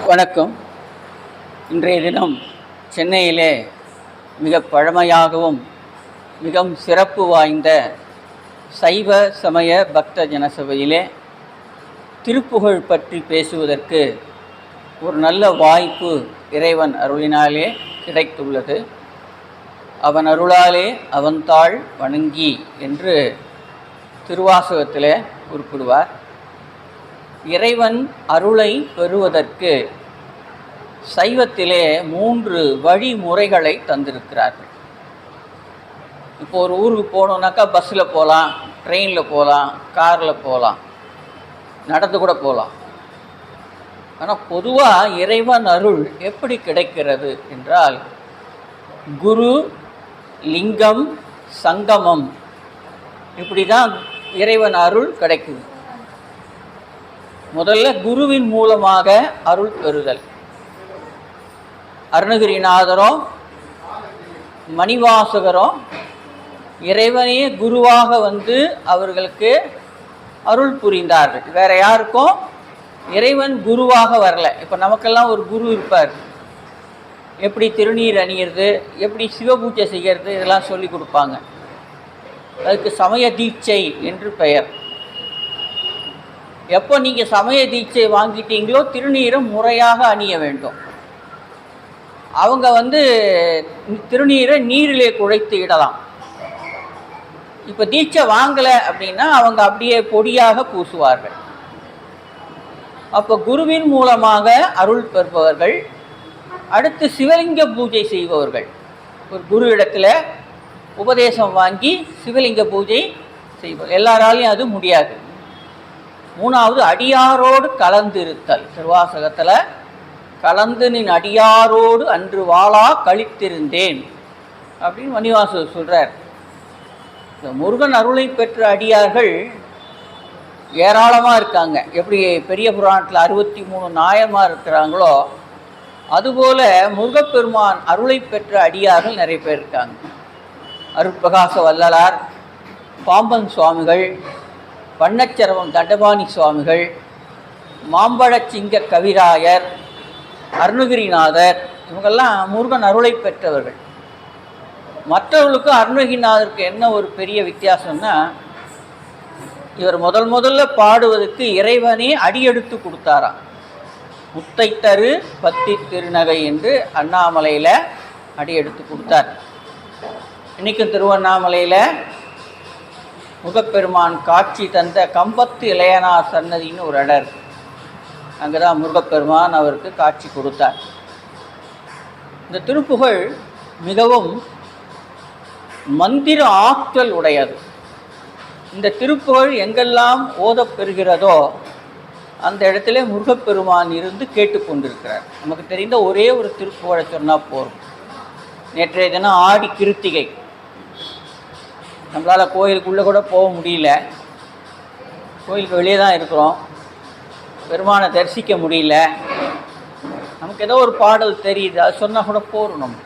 வணக்கம். இன்றைய தினம் சென்னையிலே மிக பழமையாகவும் மிகவும் சிறப்பு வாய்ந்த சைவ சமய பக்த ஜனசபையிலே திருப்புகழ் பற்றி பேசுவதற்கு ஒரு நல்ல வாய்ப்பு இறைவன் அருளினாலே கிடைத்துள்ளது. அவன் அருளாலே அவன்தாள் வணங்கி என்று திருவாசகத்திலே குறிப்பிடுவார். இறைவன் அருளை பெறுவதற்கு சைவத்திலே 3 வழிமுறைகளை தந்திருக்கிறார்கள். இப்போ ஒரு ஊருக்கு போகணுன்னாக்கா பஸ்ஸில் போகலாம், ட்ரெயினில் போகலாம், காரில் போகலாம், நடந்து கூட போகலாம். ஆனால் பொதுவாக இறைவன் அருள் எப்படி கிடைக்கிறது என்றால் குரு, லிங்கம், சங்கமம், இப்படி தான் இறைவன் அருள் கிடைக்குது. முதல்ல குருவின் மூலமாக அருள் பெறுதல். அருணகிரிநாதரோ மணிவாசகரோ இறைவனே குருவாக வந்து அவர்களுக்கு அருள் புரிந்தார்கள். வேறு யாருக்கும் இறைவன் குருவாக வரல. இப்போ நமக்கெல்லாம் ஒரு குரு இருப்பார். எப்படி திருநீர் அணியிறது, எப்படி சிவபூஜை செய்கிறது, இதெல்லாம் சொல்லி கொடுப்பாங்க. அதுக்கு சமய தீட்சை என்று பெயர். எப்போ நீங்கள் சமய தீட்சை வாங்கிட்டீங்களோ திருநீரை முறையாக அணிய வேண்டும். அவங்க திருநீரை நீரிலே குழைத்து இடலாம். இப்போ தீட்சை வாங்கலை அப்படின்னா அவங்க அப்படியே பொடியாக பூசுவார்கள். அப்போ குருவின் மூலமாக அருள் பெறுபவர்கள். அடுத்து சிவலிங்க பூஜை செய்பவர்கள். ஒரு குரு இடத்துல உபதேசம் வாங்கி சிவலிங்க பூஜை செய்பவர்கள். எல்லாராலையும் அது முடியாது. 3வது அடியாரோடு கலந்திருத்தல். திருவாசகத்தில் கலந்து நின் அடியாரோடு அன்று வாளா கழித்திருந்தேன் அப்படின்னு மணிவாசகர் சொல்கிறார். இந்த முருகன் அருளை பெற்ற அடியார்கள் ஏராளமாக இருக்காங்க. எப்படி பெரிய புராணத்தில் 63 நாயன்மார் இருக்கிறாங்களோ அதுபோல் முருகப்பெருமான் அருளை பெற்ற அடியார்கள் நிறைய பேர் இருக்காங்க. அருட்பிரகாச வள்ளலார், பாம்பன் சுவாமிகள், பண்ணச்சரவம் தண்டபாணி சுவாமிகள், மாம்பழச்சிங்க கவிராயர், அருணகிரிநாதர், இவங்கெல்லாம் முருகன் அருளை பெற்றவர்கள். மற்றவர்களுக்கும் அருணகிரிநாதருக்கு என்ன ஒரு பெரிய வித்தியாசம்னா, இவர் முதல்ல பாடுவதற்கு இறைவனே அடியெடுத்து கொடுத்தாராம். முத்தை தரு பத்தி திருநகை என்று அண்ணாமலையில் அடியெடுத்து கொடுத்தார். இன்றைக்கும் திருவண்ணாமலையில் முருகப்பெருமான் காட்சி தந்த கம்பத்து இளையனார் சன்னதின்னு ஒரு இடம் இருக்குது. அங்கே தான் முருகப்பெருமான் அவருக்கு காட்சி கொடுத்தார். இந்த திருப்புகழ் மிகவும் மந்திர ஆற்றல் உடையது. இந்த திருப்புகழ் எங்கெல்லாம் ஓதப்பெறுகிறதோ அந்த இடத்துல முருகப்பெருமான் இருந்து கேட்டுக்கொண்டிருக்கிறார். நமக்கு தெரிந்த ஒரே ஒரு திருப்புகழை சொன்னால் போதும். நேற்றைய தினம் ஆடி கிருத்திகை. நம்மளால் கோயிலுக்குள்ளே கூட போக முடியல. கோயிலுக்கு வெளியே தான் இருக்கிறோம். பெருமானை தரிசிக்க முடியல. நமக்கு ஏதோ ஒரு பாடல் தெரியுது, அது சொன்னால் கூட போகிறோம். நம்ம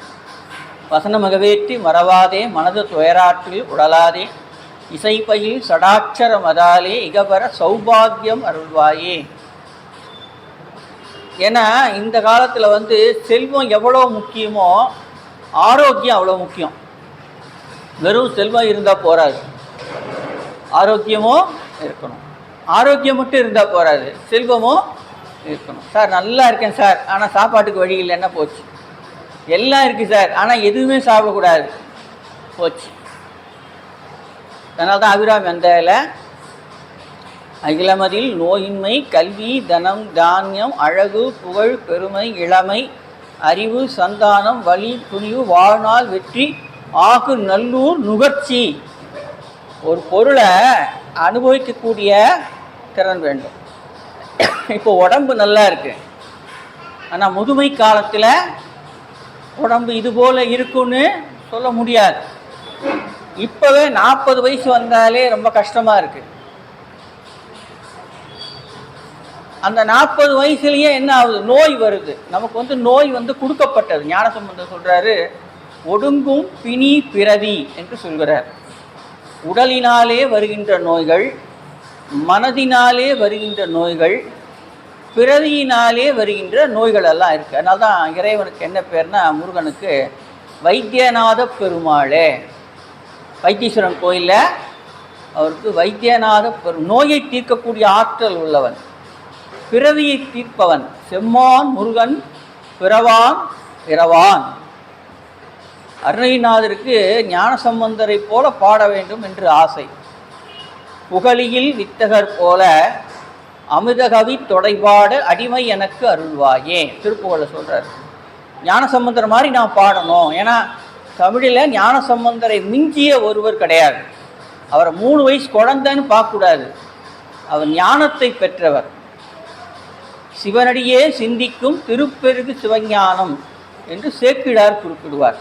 வசனமகவேற்றி மறவாதே மனது துயராற்றில் உடலாதே இசைப்பையில் சடாட்சர மதாலே இகபர சௌபாகியம் அருள்வாயே. ஏன்னா இந்த காலத்தில் செல்வம் எவ்வளோ முக்கியமோ ஆரோக்கியம் அவ்வளோ முக்கியம். வெறும் செல்வம் இருந்தால் போகாது, ஆரோக்கியமும் இருக்கணும். ஆரோக்கியம் மட்டும் இருந்தால் போகாது, செல்வமும் இருக்கணும். சார் நல்லா இருக்கேன் சார், ஆனால் சாப்பாட்டுக்கு வழி இல்லைன்னா போச்சு. எல்லாம் இருக்குது சார், ஆனால் எதுவுமே சாப்பிடக்கூடாது, போச்சு. அதனால தான் அபிராமி வந்ததில் அகிலமதில் நோயின்மை கல்வி தனம் தானியம் அழகு புகழ் பெருமை இளமை அறிவு சந்தானம் வலி துணிவு வாழ்நாள் வெற்றி ஆகு நல்லூர் நுகர்ச்சி. ஒரு பொருளை அனுபவிக்கக்கூடிய திறன் வேண்டும். இப்போ உடம்பு நல்லா இருக்கு, ஆனால் முதுமை காலத்தில் உடம்பு இது போல் இருக்குன்னு சொல்ல முடியாது. இப்போவே 40 வயசு வந்தாலே ரொம்ப கஷ்டமாக இருக்குது. அந்த 40 வயசுலேயே என்ன ஆகுது, நோய் வருது. நமக்கு நோய் கொடுக்கப்பட்டது. ஞானசம்பந்தர் சொல்கிறாரு, ஒடுங்கும் பிணி பிறவி என்று சொல்கிறார். உடலினாலே வருகின்ற நோய்கள், மனதினாலே வருகின்ற நோய்கள், பிறவியினாலே வருகின்ற நோய்கள் எல்லாம் இருக்குது. அதனால தான் இறைவனுக்கு என்ன பேர்னா, முருகனுக்கு வைத்தியநாத பெருமாளே. வைத்தீஸ்வரன் கோயிலில் அவருக்கு வைத்தியநாத நோயை தீர்க்கக்கூடிய ஆற்றல் உள்ளவன், பிறவியை தீர்ப்பவன், செம்மான் முருகன் பிறவான் இரவான். அருணகிரிநாதருக்கு ஞானசம்பந்தரை போல பாட வேண்டும் என்று ஆசை. புகழியில் வித்தகர் போல அமிர்தகவி தொடைபாட அடிமை எனக்கு அருள்வாயே. திருப்புகழை சொல்கிறார். ஞானசம்பந்தர் மாதிரி நான் பாடணும். ஏன்னா தமிழில் ஞானசம்பந்தரை மிஞ்சிய ஒருவர் கிடையாது. அவரை 3 வயசு குழந்தைன்னு பார்க்கக்கூடாது. அவர் ஞானத்தை பெற்றவர். சிவனடியே சிந்திக்கும் திருப்பெருகு சிவஞானம் என்று சேக்கிழார் குறிப்பிடுவார்.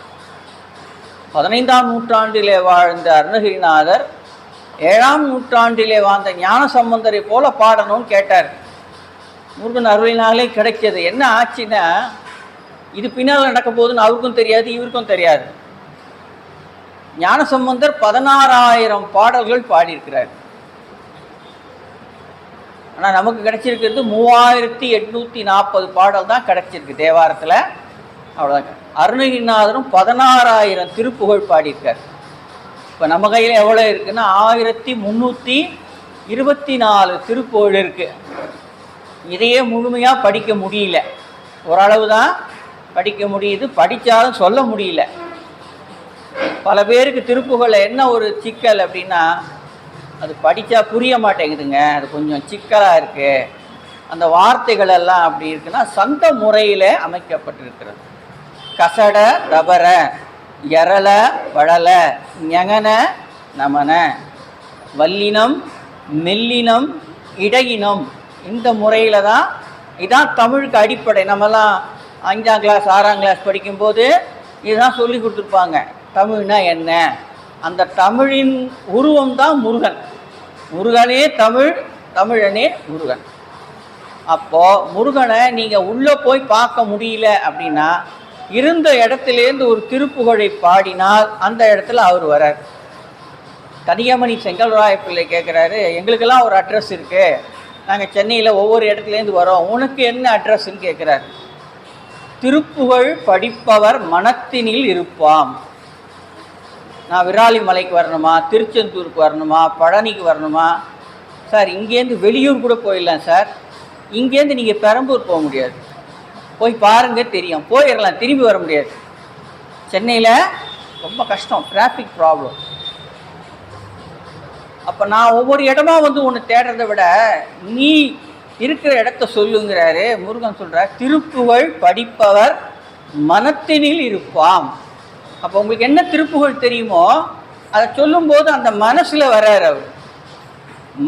15ஆம் நூற்றாண்டிலே வாழ்ந்த அருணகிரிநாதர் 7ஆம் நூற்றாண்டிலே வாழ்ந்த ஞானசம்பந்தரை போல பாடணும்னு கேட்டார். முருகன் அருளினாலே கிடைச்சது. என்ன ஆச்சுன்னா, இது பின்னால் நடக்க போகுதுன்னு அவருக்கும் தெரியாது, இவருக்கும் தெரியாது. ஞானசம்பந்தர் 16,000 பாடல்கள் பாடியிருக்கிறார். ஆனால் நமக்கு கிடைச்சிருக்கிறது 3840 பாடல் தான் கிடைச்சிருக்கு தேவாரத்தில். அவ்வளோதாங்க. அருணகிரிநாதரும் 16,000 திருப்புகழ் பாடியிருக்கார். இப்போ நம்ம கையில் எவ்வளோ இருக்குன்னா 1324 திருப்புகழ் இருக்குது. இதையே முழுமையாக படிக்க முடியல. ஓரளவு தான் படிக்க முடியுது. படித்தாலும் சொல்ல முடியல. பல பேருக்கு திருப்புகழை என்ன ஒரு சிக்கல் அப்படின்னா, அது படித்தா புரிய மாட்டேங்குதுங்க, அது கொஞ்சம் சிக்கலாக இருக்குது. அந்த வார்த்தைகள் எல்லாம் அப்படி இருக்குன்னா சந்த முறையில் அமைக்கப்பட்டிருக்கிறது. கசட ரபர எரள வளல ஞகன நமன வல்லினம் மெல்லினம் இடையினம், இந்த முறையில் தான். இதுதான் தமிழுக்கு அடிப்படை. நம்மலாம் 5ஆம் கிளாஸ் 6ஆம் கிளாஸ் படிக்கும்போது இதுதான் சொல்லி கொடுத்துருப்பாங்க. தமிழ்னா என்ன? அந்த தமிழின் உருவம் தான் முருகன். முருகனே தமிழ், தமிழனே முருகன். அப்போது முருகனை நீங்கள் உள்ளே போய் பார்க்க முடியல அப்படின்னா, இருந்த இடத்துலேருந்து ஒரு திருப்புகழை பாடினால் அந்த இடத்துல அவர் வரார். கனியமணி செங்கல்ராய பிள்ளை கேட்குறாரு, எங்களுக்கெல்லாம் ஒரு அட்ரஸ் இருக்குது, நாங்கள் சென்னையில் ஒவ்வொரு இடத்துலேருந்து வரோம், உனக்கு என்ன அட்ரஸ்ன்னு கேட்குறாரு. திருப்புகழ் படிப்பவர் மனத்தினில் இருப்பாம். நான் விராலி மலைக்கு வரணுமா, திருச்செந்தூருக்கு வரணுமா, பழனிக்கு வரணுமா? சார் இங்கேருந்து வெளியூர் கூட போயிடலாம் சார். இங்கேருந்து நீங்கள் பெரம்பூர் போக முடியாது. போய் பாருங்கள் தெரியும். போயிடலாம், திரும்பி வர முடியாது. சென்னையில் ரொம்ப கஷ்டம், டிராஃபிக் ப்ராப்ளம். அப்போ நான் ஒவ்வொரு இடமா வந்து ஒன்று தேடுறதை விட நீ இருக்கிற இடத்த சொல்லுங்கிறாரு. முருகன் சொல்கிறார், திருப்புகழ் படிப்பவர் மனத்தினில் இருப்பாம். அப்போ உங்களுக்கு என்ன திருப்புகழ் தெரியுமோ அதை சொல்லும்போது அந்த மனசில் வர்றார். அவர்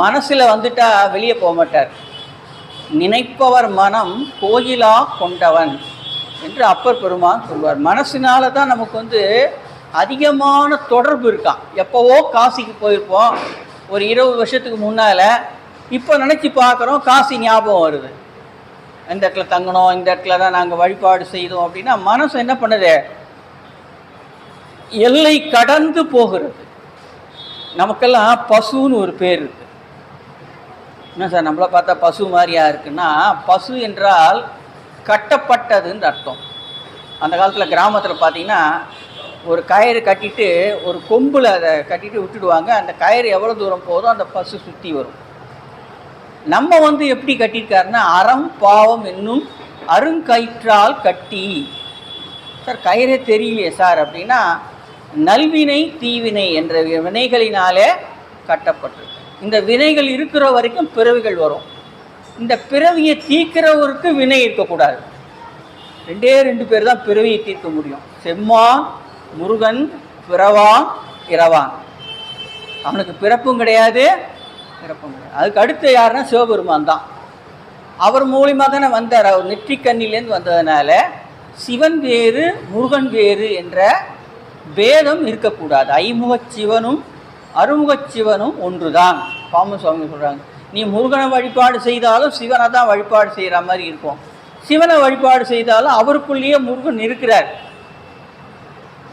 மனசில் வந்துட்டா வெளியே போக மாட்டார். நினைப்பவர் மனம் கோயிலா கொண்டவன் என்று அப்பர் பெருமான் சொல்வார். மனசினால தான் நமக்கு வந்து அதிகமான தொடர்பு இருக்கான். எப்போவோ காசிக்கு போயிருப்போம் ஒரு 20 வருஷத்துக்கு முன்னால். இப்போ நினச்சி பார்க்குறோம், காசி ஞாபகம் வருது. இந்த இடத்துல தங்கணும், இந்த இடத்துல தான் நாங்கள் வழிபாடு செய்தோம் அப்படின்னா மனசு என்ன பண்ணுது? எல்லை கடந்து போகிறது. நமக்கெல்லாம் பசுன்னு ஒரு பேர் இருக்குது. என்ன சார் நம்மளை பார்த்தா பசு மாதிரியா இருக்குன்னா, பசு என்றால் கட்டப்பட்டதுன்னு அர்த்தம். அந்த காலத்தில் கிராமத்தில் பார்த்தீங்கன்னா ஒரு கயிறு கட்டிட்டு ஒரு கொம்பில் அதை கட்டிட்டு விட்டுடுவாங்க. அந்த கயிறு எவ்வளோ தூரம் போதும் அந்த பசு சுற்றி வரும். நம்ம வந்து எப்படி கட்டியிருக்காருன்னா, அறம் பாவம் என்னும் அருங்கயிற்றால் கட்டி. சார் கயிறே தெரியலையே சார் அப்படின்னா, நல்வினை தீவினை என்ற வினைகளினாலே கட்டப்பட்டிருக்கு. இந்த வினைகள் இருக்கிற வரைக்கும் பிறவிகள் வரும். இந்த பிறவியை தீர்க்கிறவருக்கு வினை இருக்கக்கூடாது. 2 பேர் தான் பிறவியை தீர்க்க முடியும். செம்மான் முருகன் பிறவான் இரவான். அவனுக்கு பிறப்பும் கிடையாது இறப்பும் கிடையாது. அதுக்கு அடுத்து யாருன்னா சிவபெருமான் தான். அவர் மூலியமாக தானே வந்தார். அவர் நெற்றிக்கண்ணிலேருந்து வந்ததுனால சிவன் வேறு முருகன் வேறு என்ற பேதம் இருக்கக்கூடாது. ஐமுகச் சிவனும் அருமுகச் சிவனும் ஒன்று தான். பாம்பன் சுவாமி சொல்கிறாங்க, நீ முருகனை வழிபாடு செய்தாலும் சிவனை தான் வழிபாடு செய்கிற மாதிரி இருக்கும். சிவனை வழிபாடு செய்தாலும் அவருக்குள்ளேயே முருகன் இருக்கிறார்.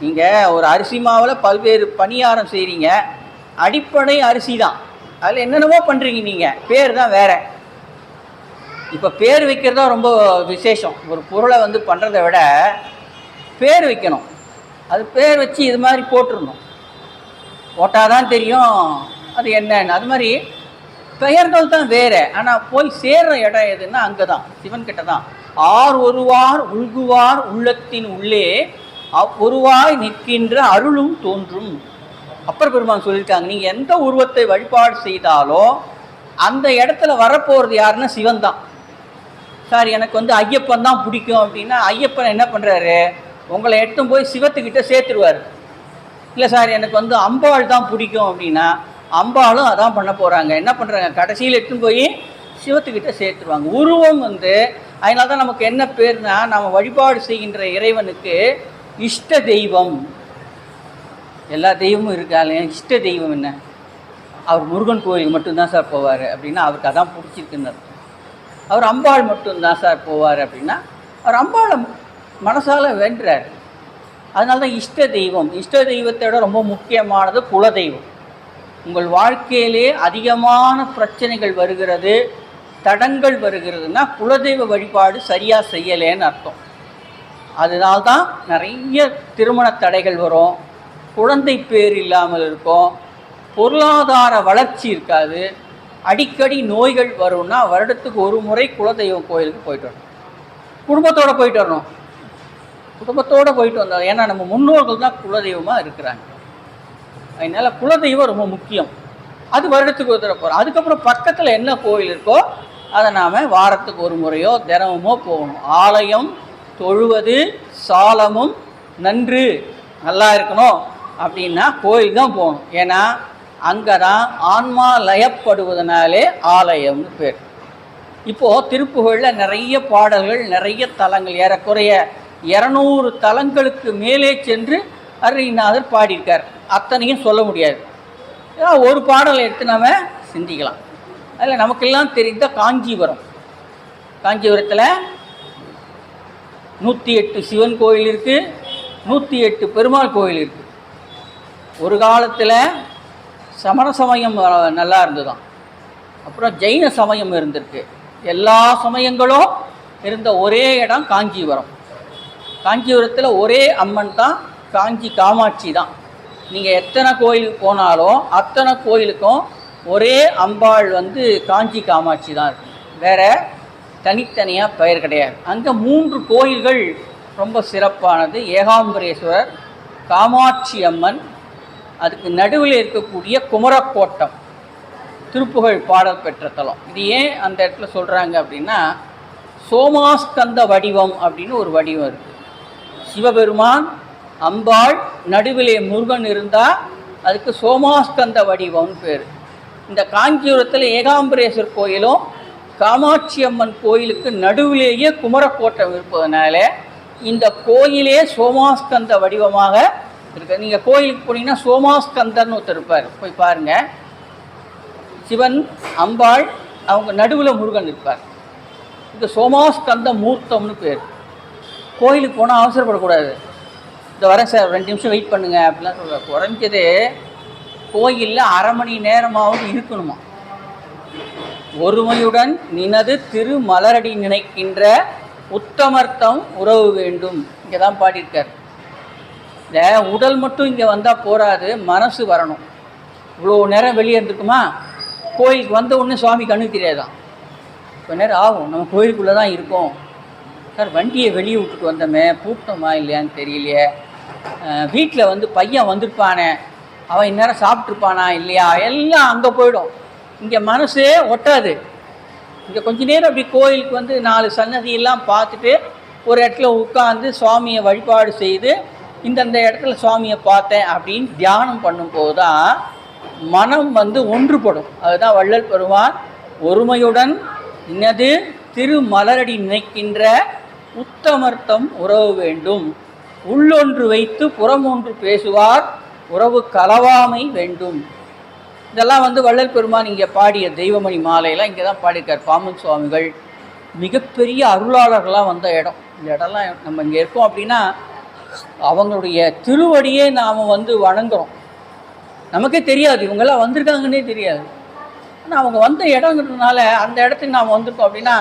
நீங்கள் ஒரு அரிசி மாவில் பல்வேறு பணியாரம் செய்கிறீங்க, அடிப்படை அரிசி தான், அதில் என்னென்னவோ பண்ணுறீங்க, நீங்கள் பேர் தான் வேறு. இப்போ பேர் வைக்கிறது தான் ரொம்ப விசேஷம். ஒரு பொருளை வந்து பண்ணுறதை விட பேர் வைக்கணும். அது பேர் வச்சு இது மாதிரி போட்டுருணும். போட்டால் தான் தெரியும் அது என்னன்னு. அது மாதிரி பெயர்கள் தான் வேறு, ஆனால் போய் சேர்ற இடம் எதுன்னா அங்கே தான், சிவன்கிட்ட தான். ஆர் ஒருவார் உள்குவார் உள்ளத்தின் உள்ளே ஒருவாய் நிற்கின்ற அருளும் தோன்றும். அப்பர் பெருமான் சொல்லியிருக்காங்க, நீங்கள் எந்த உருவத்தை வழிபாடு செய்தாலும் அந்த இடத்துல வரப்போகிறது யாருன்னா சிவன் தான். சார் எனக்கு வந்து ஐயப்பன் தான் பிடிக்கும் அப்படின்னா ஐயப்பன் என்ன பண்ணுறாரு, உங்களை எடுத்தும் போய் சிவத்துக்கிட்ட சேர்த்துருவார். இல்லை சார் எனக்கு வந்து அம்பாள் தான் பிடிக்கும் அப்படின்னா அம்பாளும் அதான் பண்ண போகிறாங்க. என்ன பண்ணுறாங்க, கடைசியில் எடுத்துன்னு போய் சிவத்துக்கிட்ட சேர்த்துருவாங்க. உருவம் வந்து அதனால தான் நமக்கு என்ன பேர்னா, நம்ம வழிபாடு செய்கின்ற இறைவனுக்கு இஷ்ட தெய்வம். எல்லா தெய்வமும் இருக்காங்க, இஷ்ட தெய்வம் என்ன, அவர் முருகன் கோயிலுக்கு மட்டும்தான் சார் போவார் அப்படின்னா அவருக்கு அதான் பிடிச்சிருக்குன்னு அர்த்தம். அவர் அம்பாள் மட்டும்தான் சார் போவார் அப்படின்னா அவர் அம்பாளை மனசால் வேண்டுறார். அதனால தான் இஷ்ட தெய்வம். இஷ்ட தெய்வத்தோட ரொம்ப முக்கியமானது குலதெய்வம். உங்கள் வாழ்க்கையிலே அதிகமான பிரச்சனைகள் வருகிறது, தடங்கள் வருகிறதுனா குலதெய்வ வழிபாடு சரியாக செய்யலேன்னு அர்த்தம். அதனால்தான் நிறைய திருமண தடைகள் வரும், குழந்தை பேர் இல்லாமல் இருக்கும், பொருளாதார வளர்ச்சி இருக்காது, அடிக்கடி நோய்கள் வரும்னா வருடத்துக்கு ஒரு முறை குலதெய்வம் கோயிலுக்கு போயிட்டு வரணும். குடும்பத்தோடு போயிட்டு வரணும். குடும்பத்தோடு போயிட்டு வந்தோம். ஏன்னா நம்ம முன்னோர்கள் தான் குலதெய்வமாக இருக்கிறாங்க. அதனால் குலதெய்வம் ரொம்ப முக்கியம். அது வருடத்துக்கு ஒரு தடவை போகிறோம். அதுக்கப்புறம் பக்கத்தில் என்ன கோயில் இருக்கோ அதை நாம் வாரத்துக்கு ஒரு முறையோ தினமுமோ போகணும். ஆலயம் தொழுவது சாலமும் நன்று. நல்லா இருக்கணும் அப்படின்னா கோயில் தான் போகணும். ஏன்னா அங்கே தான் ஆன்மா லயப்படுவதனாலே ஆலயம்னு பேர். இப்போது திருப்புகழில் நிறைய பாடல்கள், நிறைய தலங்கள், ஏறக்குறைய 200 தலங்களுக்கு மேலே சென்று அருணகிரிநாதர் பாடியிருக்கார். அத்தனையும் சொல்ல முடியாது. ஒரு பாடலை எடுத்து நம்ம சிந்திக்கலாம். அதில் நமக்கெல்லாம் தெரிந்த காஞ்சிபுரம். காஞ்சிபுரத்தில் 108 சிவன் கோயில் இருக்குது, 108 பெருமாள் கோயில் இருக்குது. ஒரு காலத்தில் சமண சமயம் நல்லா இருந்துதான், அப்புறம் ஜெயின சமயம் இருந்திருக்கு. எல்லா சமயங்களும் இருந்த ஒரே இடம் காஞ்சிபுரம். காஞ்சிபுரத்தில் ஒரே அம்மன் தான், காஞ்சி காமாட்சி தான். நீங்கள் எத்தனை கோயிலுக்கு போனாலும் அத்தனை கோயிலுக்கும் ஒரே அம்பாள் வந்து காஞ்சி காமாட்சி தான் இருக்கும். வேறு தனித்தனியாக பெயர் கிடையாது. அங்கே 3 கோயில்கள் ரொம்ப சிறப்பானது. ஏகாம்பரேஸ்வரர், காமாட்சி அம்மன், அதுக்கு நடுவில் இருக்கக்கூடிய குமரக்கோட்டம் திருப்புகழ் பாடல் பெற்ற தலம். இது ஏன் அந்த இடத்துல சொல்கிறாங்க அப்படின்னா, சோமாஸ்கந்த வடிவம் அப்படின்னு ஒரு வடிவம் இருக்குது. சிவபெருமான், அம்பாள், நடுவிலே முருகன் இருந்தால் அதுக்கு சோமாஸ்கந்த வடிவம்னு பேர். இந்த காஞ்சிபுரத்தில் ஏகாம்பரேஸ்வர் கோயிலும் காமாட்சி அம்மன் கோயிலுக்கு நடுவிலேயே குமரக்கோட்டம் இருப்பதனால இந்த கோயிலே சோமாஸ்கந்த வடிவமாக இருக்குது. நீங்கள் கோயிலுக்கு போனீங்கன்னா சோமாஸ்கந்தர்னு ஒருத்தர் இருப்பார், போய் பாருங்கள். சிவன், அம்பாள், அவங்க நடுவில் முருகன் இருப்பார். இது சோமாஸ்கந்த மூர்த்தம்னு பேர். கோயிலுக்கு போனால் அவசரப்படக்கூடாது. இந்த வரேன் சார், 2 நிமிஷம் வெயிட் பண்ணுங்கள் அப்படிலாம் சொல்கிறார். குறைஞ்சது கோயிலில் அரை மணி நேரமாவது இருக்கணுமா. ஒருமையுடன் நினது திரு மலரடி நினைக்கின்ற உத்தமர்த்தம் உறவு வேண்டும். இங்கே தான் பாடியிருக்கார். இந்த உடல் மட்டும் இங்கே வந்தால் போராது, மனசு வரணும். இவ்வளோ நேரம் வெளியே இருந்துக்குமா, கோயிலுக்கு வந்த உடனே சுவாமி கண்ணுக்கு தெரியாதான், கொஞ்ச நேரம் ஆகும். நம்ம கோயிலுக்குள்ளே தான் இருக்கோம் சார், வண்டியை வெளியே விட்டுட்டு வந்தோமே, பூட்டோமா இல்லையான்னு தெரியலையே, வீட்டில் வந்து பையன் வந்திருப்பானே, அவன் இந்நேரம் சாப்பிட்ருப்பானா இல்லையா, எல்லாம் அங்கே போயிடும். இங்கே மனசே ஒட்டாது. இங்கே கொஞ்ச நேரம் அப்படி கோயிலுக்கு வந்து 4 சன்னதியெல்லாம் பார்த்துட்டு ஒரு இடத்துல உட்காந்து சுவாமியை வழிபாடு செய்து இந்தந்த இடத்துல சுவாமியை பார்த்தேன் அப்படின்னு தியானம் பண்ணும்போது தான் மனம் வந்து ஒன்றுபடும். அதுதான் வள்ளல் பெருமான் ஒருமையுடன் இன்னது திரு மலரடி நினைக்கின்ற உத்தமர்த்தம் உறவு வேண்டும், உள்ளொன்று வைத்து புறமொன்று பேசுவார் உறவு கலவாமை வேண்டும். இதெல்லாம் வந்து வள்ளல் பெருமான் இங்கே பாடிய தெய்வமணி மாலையெல்லாம் இங்கே தான் பாடியிருக்கார். பாம்பன் சுவாமிகள் மிகப்பெரிய அருளாளர்களாக வந்த இடம். இந்த இடம்லாம் நம்ம இங்கே இருக்கோம் அப்படின்னா அவங்களுடைய திருவடியே நாம் வந்து வணங்குறோம். நமக்கே தெரியாது இவங்கெல்லாம் வந்திருக்காங்கன்னே தெரியாது. ஆனால் அவங்க வந்த இடங்கிறதுனால அந்த இடத்துக்கு நாம் வந்திருக்கோம் அப்படின்னா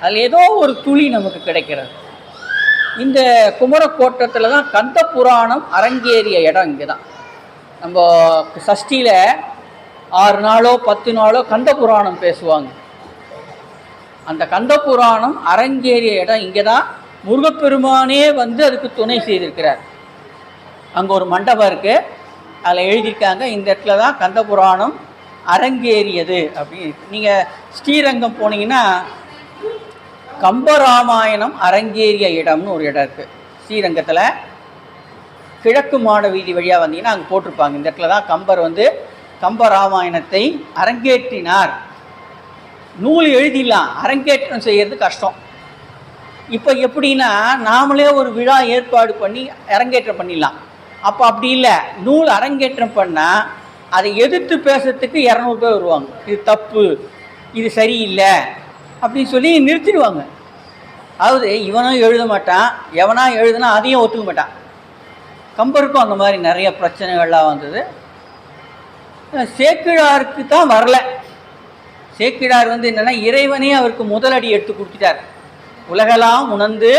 அதில் ஏதோ ஒரு துளி நமக்கு கிடைக்கிறது. இந்த குமரக்கோட்டத்தில் தான் கந்த புராணம் அரங்கேறிய இடம். இங்கே தான் நம்ம சஷ்டியில் 6 நாளோ 10 நாளோ கந்த புராணம் பேசுவாங்க. அந்த கந்த புராணம் அரங்கேறிய இடம் இங்கே தான். முருகப்பெருமானே வந்து அதுக்கு துணை செய்திருக்கிறார். அங்கே ஒரு மண்டபம் இருக்குது, அதில் எழுதியிருக்காங்க இந்த இடத்துல தான் கந்த புராணம் அரங்கேறியது அப்படின்னு. நீங்கள் ஸ்ரீரங்கம் போனீங்கன்னா கம்பராமாயணம் அரங்கேறிய இடம்னு ஒரு இடம் இருக்குது ஸ்ரீரங்கத்தில். கிழக்கு மாட வீதி வழியாக வந்தீங்கன்னா அங்கே போட்டிருப்பாங்க இந்த இடத்துல தான் கம்பர் வந்து கம்பராமாயணத்தை அரங்கேற்றினார். நூல் எழுதிடலாம், அரங்கேற்றம் செய்கிறது கஷ்டம். இப்போ எப்படின்னா நாமளே ஒரு விழா ஏற்பாடு பண்ணி அரங்கேற்றம் பண்ணிடலாம். அப்போ அப்படி இல்லை, நூல் அரங்கேற்றம் பண்ணால் அதை எதிர்த்து பேசுறதுக்கு 200 பேர் வருவாங்க. இது தப்பு, இது சரியில்லை அப்படின்னு சொல்லி நிறுத்திடுவாங்க. அதாவது இவனும் எழுத மாட்டான், எவனா எழுதுனா அதையும் ஒத்துக்க மாட்டான். கம்பருக்கும் அந்த மாதிரி நிறைய பிரச்சனைகள்லாம் வந்தது. சேக்கிழாருக்கு தான் வரல. சேக்கிழார் வந்து என்னென்னா இறைவனே அவருக்கு முதலடி எடுத்து கொடுத்துட்டார். உலகெல்லாம் உணர்ந்து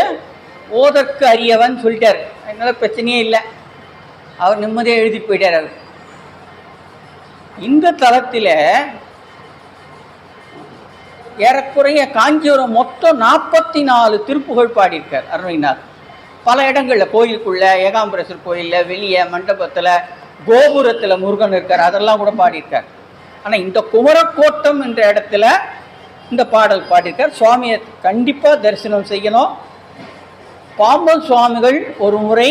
ஓதற்கு அறியவன் சொல்லிட்டார். அதனால பிரச்சனையே இல்லை, அவர் நிம்மதியாக எழுதிட்டு போயிட்டார். அவர் இந்த தளத்தில் ஏறக்குறைய காஞ்சிபுரம் மொத்தம் 44 திருப்புகழ் பாடியிருக்கார் அருணகிரிநாதர். பல இடங்களில், கோயிலுக்குள்ளே, ஏகாம்பரேஸ்வர் கோயிலில், வெளியே மண்டபத்தில், கோபுரத்தில் முருகன் இருக்கார், அதெல்லாம் கூட பாடியிருக்கார். ஆனால் இந்த குமரக்கோட்டம் என்ற இடத்துல இந்த பாடல் பாடியிருக்கார். சுவாமியை கண்டிப்பாக தரிசனம் செய்யணும். பாம்பன் சுவாமிகள் ஒரு முறை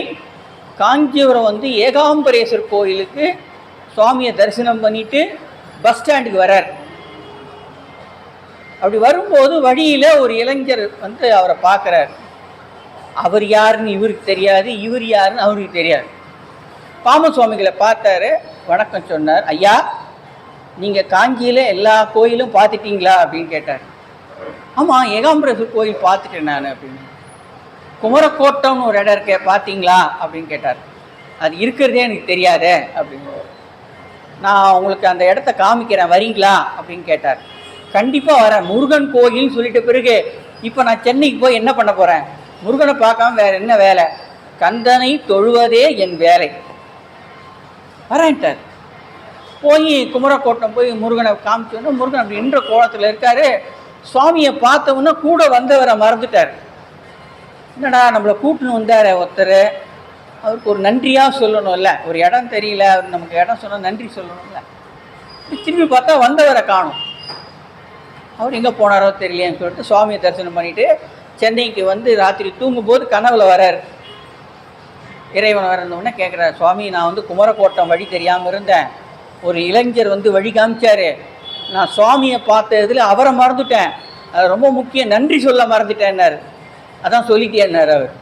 காஞ்சிபுரம் வந்து ஏகாம்பரேஸ்வர் கோயிலுக்கு சுவாமியை தரிசனம் பண்ணிட்டு பஸ் ஸ்டாண்டுக்கு வர்றார். அப்படி வரும்போது வழியில் ஒரு இளைஞர் வந்து அவரை பார்க்குறார். அவர் யாருன்னு இவருக்கு தெரியாது, இவர் யாருன்னு அவருக்கு தெரியாது. பாம்பன் சுவாமிகளை பார்த்தாரு, வணக்கம் சொன்னார். ஐயா, நீங்கள் காஞ்சியில் எல்லா கோயிலும் பார்த்துட்டீங்களா அப்படின்னு கேட்டார். ஆமாம், ஏகாம்பரேஸ்வர் கோயில் பார்த்துட்டேன் நான் அப்படின்னு. குமரக்கோட்டம்னு ஒரு இடம் இருக்கே, பார்த்தீங்களா அப்படின்னு கேட்டார். அது இருக்கிறதே எனக்கு தெரியாதே அப்படின்னு. நான் உங்களுக்கு அந்த இடத்த காமிக்கிறேன், வரீங்களா அப்படின்னு கேட்டார். கண்டிப்பாக வரேன். முருகன் கோயில்னு சொல்லிட்ட பிறகு இப்போ நான் சென்னைக்கு போய் என்ன பண்ண போகிறேன்? முருகனை பார்க்காம வேறு என்ன வேலை? கந்தனை தொழுவதே என் வேலை. வரேன்ட்டார். போய் குமரக்கோட்டம் போய் முருகனை காமிச்சோன்னா முருகன் அப்படி நின்ற கோலத்தில் இருக்கார். சுவாமியை பார்த்தவொன்னே கூட வந்தவரை மறந்துட்டார். என்னடா நம்மளை கூட்டுன்னு வந்தார் ஒருத்தர், அவருக்கு ஒரு நன்றியாக சொல்லணும்ல. ஒரு இடம் தெரியல, அவர் நமக்கு இடம் சொன்னால் நன்றி சொல்லணும்ல. திரும்பி பார்த்தா வந்தவரை காணும். அவர் எங்கே போனாரோ தெரியலையேன்னு சொல்லிட்டு சுவாமியை தரிசனம் பண்ணிவிட்டு சென்னைக்கு வந்து ராத்திரி தூங்கும்போது கனவுல வரார். இறைவன் வரந்தோடனே கேட்குறாரு, சுவாமி நான் வந்து குமரக்கோட்டம் வழி தெரியாமல் இருந்தேன், ஒரு இளைஞர் வந்து வழி காமிச்சார், நான் சுவாமியை பார்த்ததில் அவரை மறந்துட்டேன், அது ரொம்ப முக்கியம், நன்றி சொல்ல மறந்துட்டேன்னாரு. அதான் சொல்லிட்டேன்னார். அவர்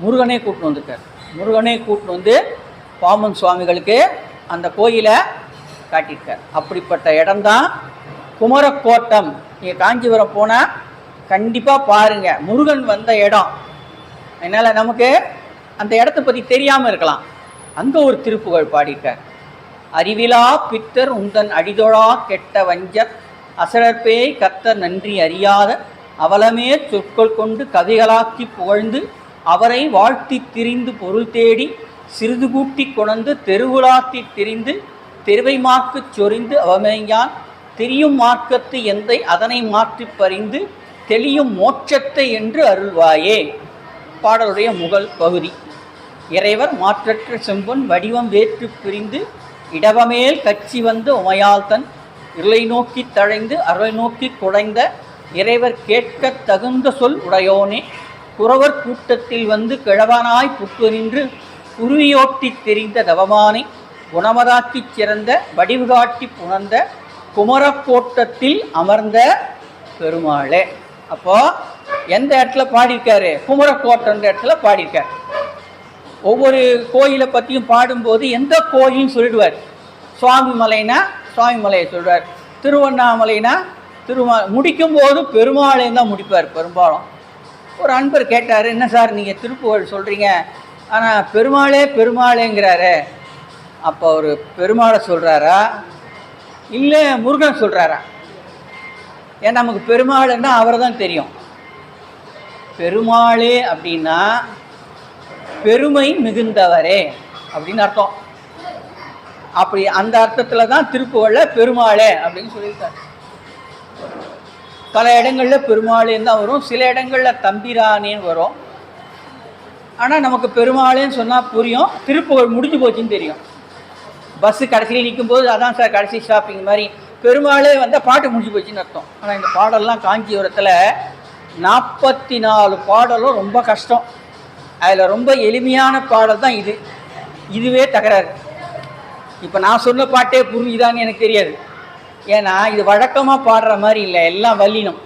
முருகனே கூட்டின்னு வந்துட்டார். முருகனே கூட்டின்னு வந்து பாம்பன் சுவாமிகளுக்கு அந்த கோயிலை காட்டியிருக்கார். அப்படிப்பட்ட இடம்தான் குமரக்கோட்டம். நீங்கள் காஞ்சிபுரம் போனால் கண்டிப்பாக பாருங்கள், முருகன் வந்த இடம். அதனால் நமக்கு அந்த இடத்த பற்றி தெரியாமல் இருக்கலாம். அங்கே ஒரு திருப்புகழ் பாடியிருக்கார். அறிவிலா பித்தர் உந்தன் அடிதொழா கெட்ட வஞ்சர் அசரப்பேய் கத்தர் நன்றி அறியாத அவலமே சொற்கள் கொண்டு கவிகளாக்கி புகழ்ந்து அவரை வாழ்த்தி திரிந்து பொருள் தேடி சிறிது கூட்டி கொணர்ந்து தெருவுலாத்தி திரிந்து தெருவை மார்க்குச் சொரிந்து அவமேயான் தெரியும் மார்க்கத்து எந்தை அதனை மாற்றி பறிந்து தெளியும் மோட்சத்தை என்று அருள்வாயே. பாடலுடைய முதல் பகுதி. இறைவர் மாற்றற்ற செம்பொன் வடிவம் வேற்று பிரிந்து இடவமேல் கட்சி வந்து உமையால் தன் இருளை நோக்கி தழைந்து அருளை நோக்கி குடைந்த இறைவர் கேட்க தகுந்த சொல் உடையோனே குறவர் கூட்டத்தில் வந்து கிழவனாய் புக்கு நின்று குருவியோட்டி தெரிந்த தவமானை குணமதாக்கிச் சிறந்த வடிவு காட்டி புணர்ந்த குமரக்கோட்டத்தில் அமர்ந்த பெருமாளே. அப்போது எந்த இடத்துல பாடியிருக்காரு? குமரக்கோட்டன்ற இடத்துல பாடியிருக்கார். ஒவ்வொரு கோயிலை பற்றியும் பாடும்போது எந்த கோயில்னு சொல்லிடுவார். சுவாமி மலைனா சுவாமி மலையை சொல்கிறார், திருவண்ணாமலைனா முடிக்கும்போது பெருமாளையும் தான் முடிப்பார் பெரும்பாலும். ஒரு அன்பர் கேட்டார், என்ன சார் நீங்கள் திருப்புகழ் சொல்கிறீங்க, ஆனால் பெருமாளே பெருமாளேங்கிறாரு, அப்போ அவர் பெருமாளை சொல்கிறாரா இல்லை முருகன் சொல்கிறாரா? ஏன்னா நமக்கு பெருமாள்னா அவரை தான் தெரியும். பெருமாளே அப்படின்னா பெருமை மிகுந்தவரே அப்படின்னு அர்த்தம். அப்படி அந்த அர்த்தத்தில் தான் திருப்புகழில் பெருமாளே அப்படின்னு சொல்லியிருக்காரு. பல இடங்களில் பெருமாளேன்னு தான் வரும், சில இடங்களில் தம்பிரானேன்னு வரும். ஆனால் நமக்கு பெருமாளேன்னு சொன்னால் புரியும், திருப்புகழ் முடிஞ்சு போச்சுன்னு தெரியும். பஸ்ஸு கடைசியில் நிற்கும்போது அதான் சார் கடைசி ஸ்டாப்பிங் மாதிரி பெருமாளே வந்தால் பாட்டு முடிஞ்சு போச்சுன்னு அர்த்தம். ஆனால் இந்த பாடல்லாம் காஞ்சிபுரத்தில் 44 பாடலும் ரொம்ப கஷ்டம். அதில் ரொம்ப எளிமையான பாடல் தான் இது. இதுவே தகராறு. இப்போ நான் சொன்ன பாட்டே புரிஞ்சுதான்னு எனக்கு தெரியாது. ஏன்னா இது வழக்கமாக பாடுற மாதிரி இல்லை, எல்லாம் வல்லினம்.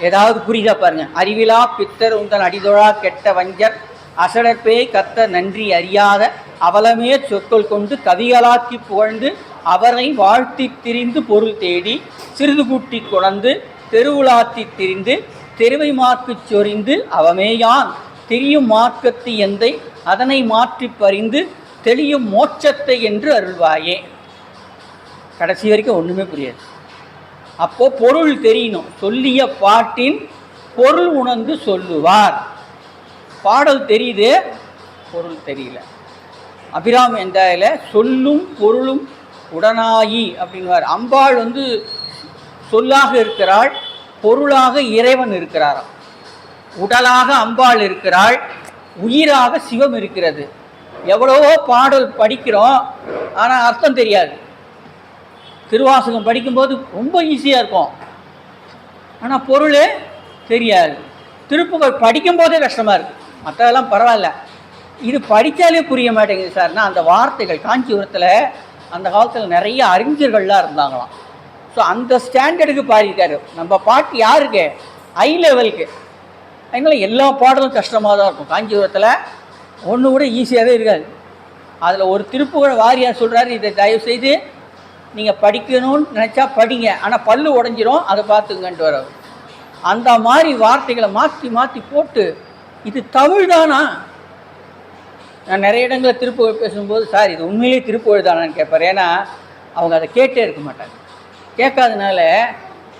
ஏதாவது புரியுதா பாருங்க. அறிவிலா பித்தர் உந்தன் அடிதொழா கெட்ட வஞ்சர் அசடற்பே கத்த நன்றி அறியாத அவலமே சொற்கள் கொண்டு கவிகளாக்கி புகழ்ந்து அவரை வாழ்த்தி திரிந்து பொருள் தேடி சிறிது கூட்டி கொணர்ந்து தெருவுலாத்தி திரிந்து தெருவை மார்க்கு சொரிந்து அவமேயான் தெரியும் மார்க்கத்து எந்தை அதனை மாற்றி பறிந்து தெளியும் மோட்சத்தை என்று அருள்வாயே. கடைசி வரைக்கும் ஒன்றுமே புரியாது. அப்போது பொருள் தெரியணும். சொல்லிய பாட்டின் பொருள் உணர்ந்து சொல்லுவார். பாடல் தெரியுது, பொருள் தெரியல. அபிராமி எந்தாயில சொல்லும் பொருளும் உடனாயி அப்படின்வார். அம்பாள் சொல்லாக இருக்கிறாள், பொருளாக இறைவன் இருக்கிறாராம். உடலாக அம்பாள் இருக்கிறாள், உயிராக சிவம் இருக்கிறது. எவ்வளவோ பாடல் படிக்கிறோம், ஆனால் அர்த்தம் தெரியாது. திருவாசகம் படிக்கும்போது ரொம்ப ஈஸியாக இருக்கும், ஆனால் பொருளே தெரியாது. திருப்புகழ் படிக்கும்போதே கஷ்டமாக இருக்குது. மற்றதெல்லாம் பரவாயில்ல, இது படித்தாலே புரிய மாட்டேங்குது சார்னா அந்த வார்த்தைகள். காஞ்சிபுரத்தில் அந்த காலத்தில் நிறைய அறிஞர்கள்லாம் இருந்தாங்களாம். ஸோ அந்த ஸ்டாண்டர்டுக்கு பாடியிருக்காரு. நம்ம பாட்டு யாருக்கு? ஹை லெவலுக்கு. அதனால எல்லா பாடலும் கஷ்டமாக தான் இருக்கும். காஞ்சிபுரத்தில் ஒன்று கூட ஈஸியாகவே இருக்காது. அதில் ஒரு திருப்புகழ் வாரியார் சொல்கிறாரு, இதை தயவுசெய்து நீங்கள் படிக்கணும்னு நினச்சா படிங்க, ஆனால் பல்லு உடஞ்சிரும், அதை பார்த்துங்கன்ட்டு வர. அந்த மாதிரி வார்த்தைகளை மாற்றி மாற்றி போட்டு இது தமிழ் தானா? நான் நிறைய இடங்களில் திருப்புகழ் பேசும்போது சார் இது உண்மையிலேயே திருப்புகழ் தானான்னு கேட்பார். ஏன்னா அவங்க அதை கேட்டே இருக்க மாட்டாங்க. கேட்காதனால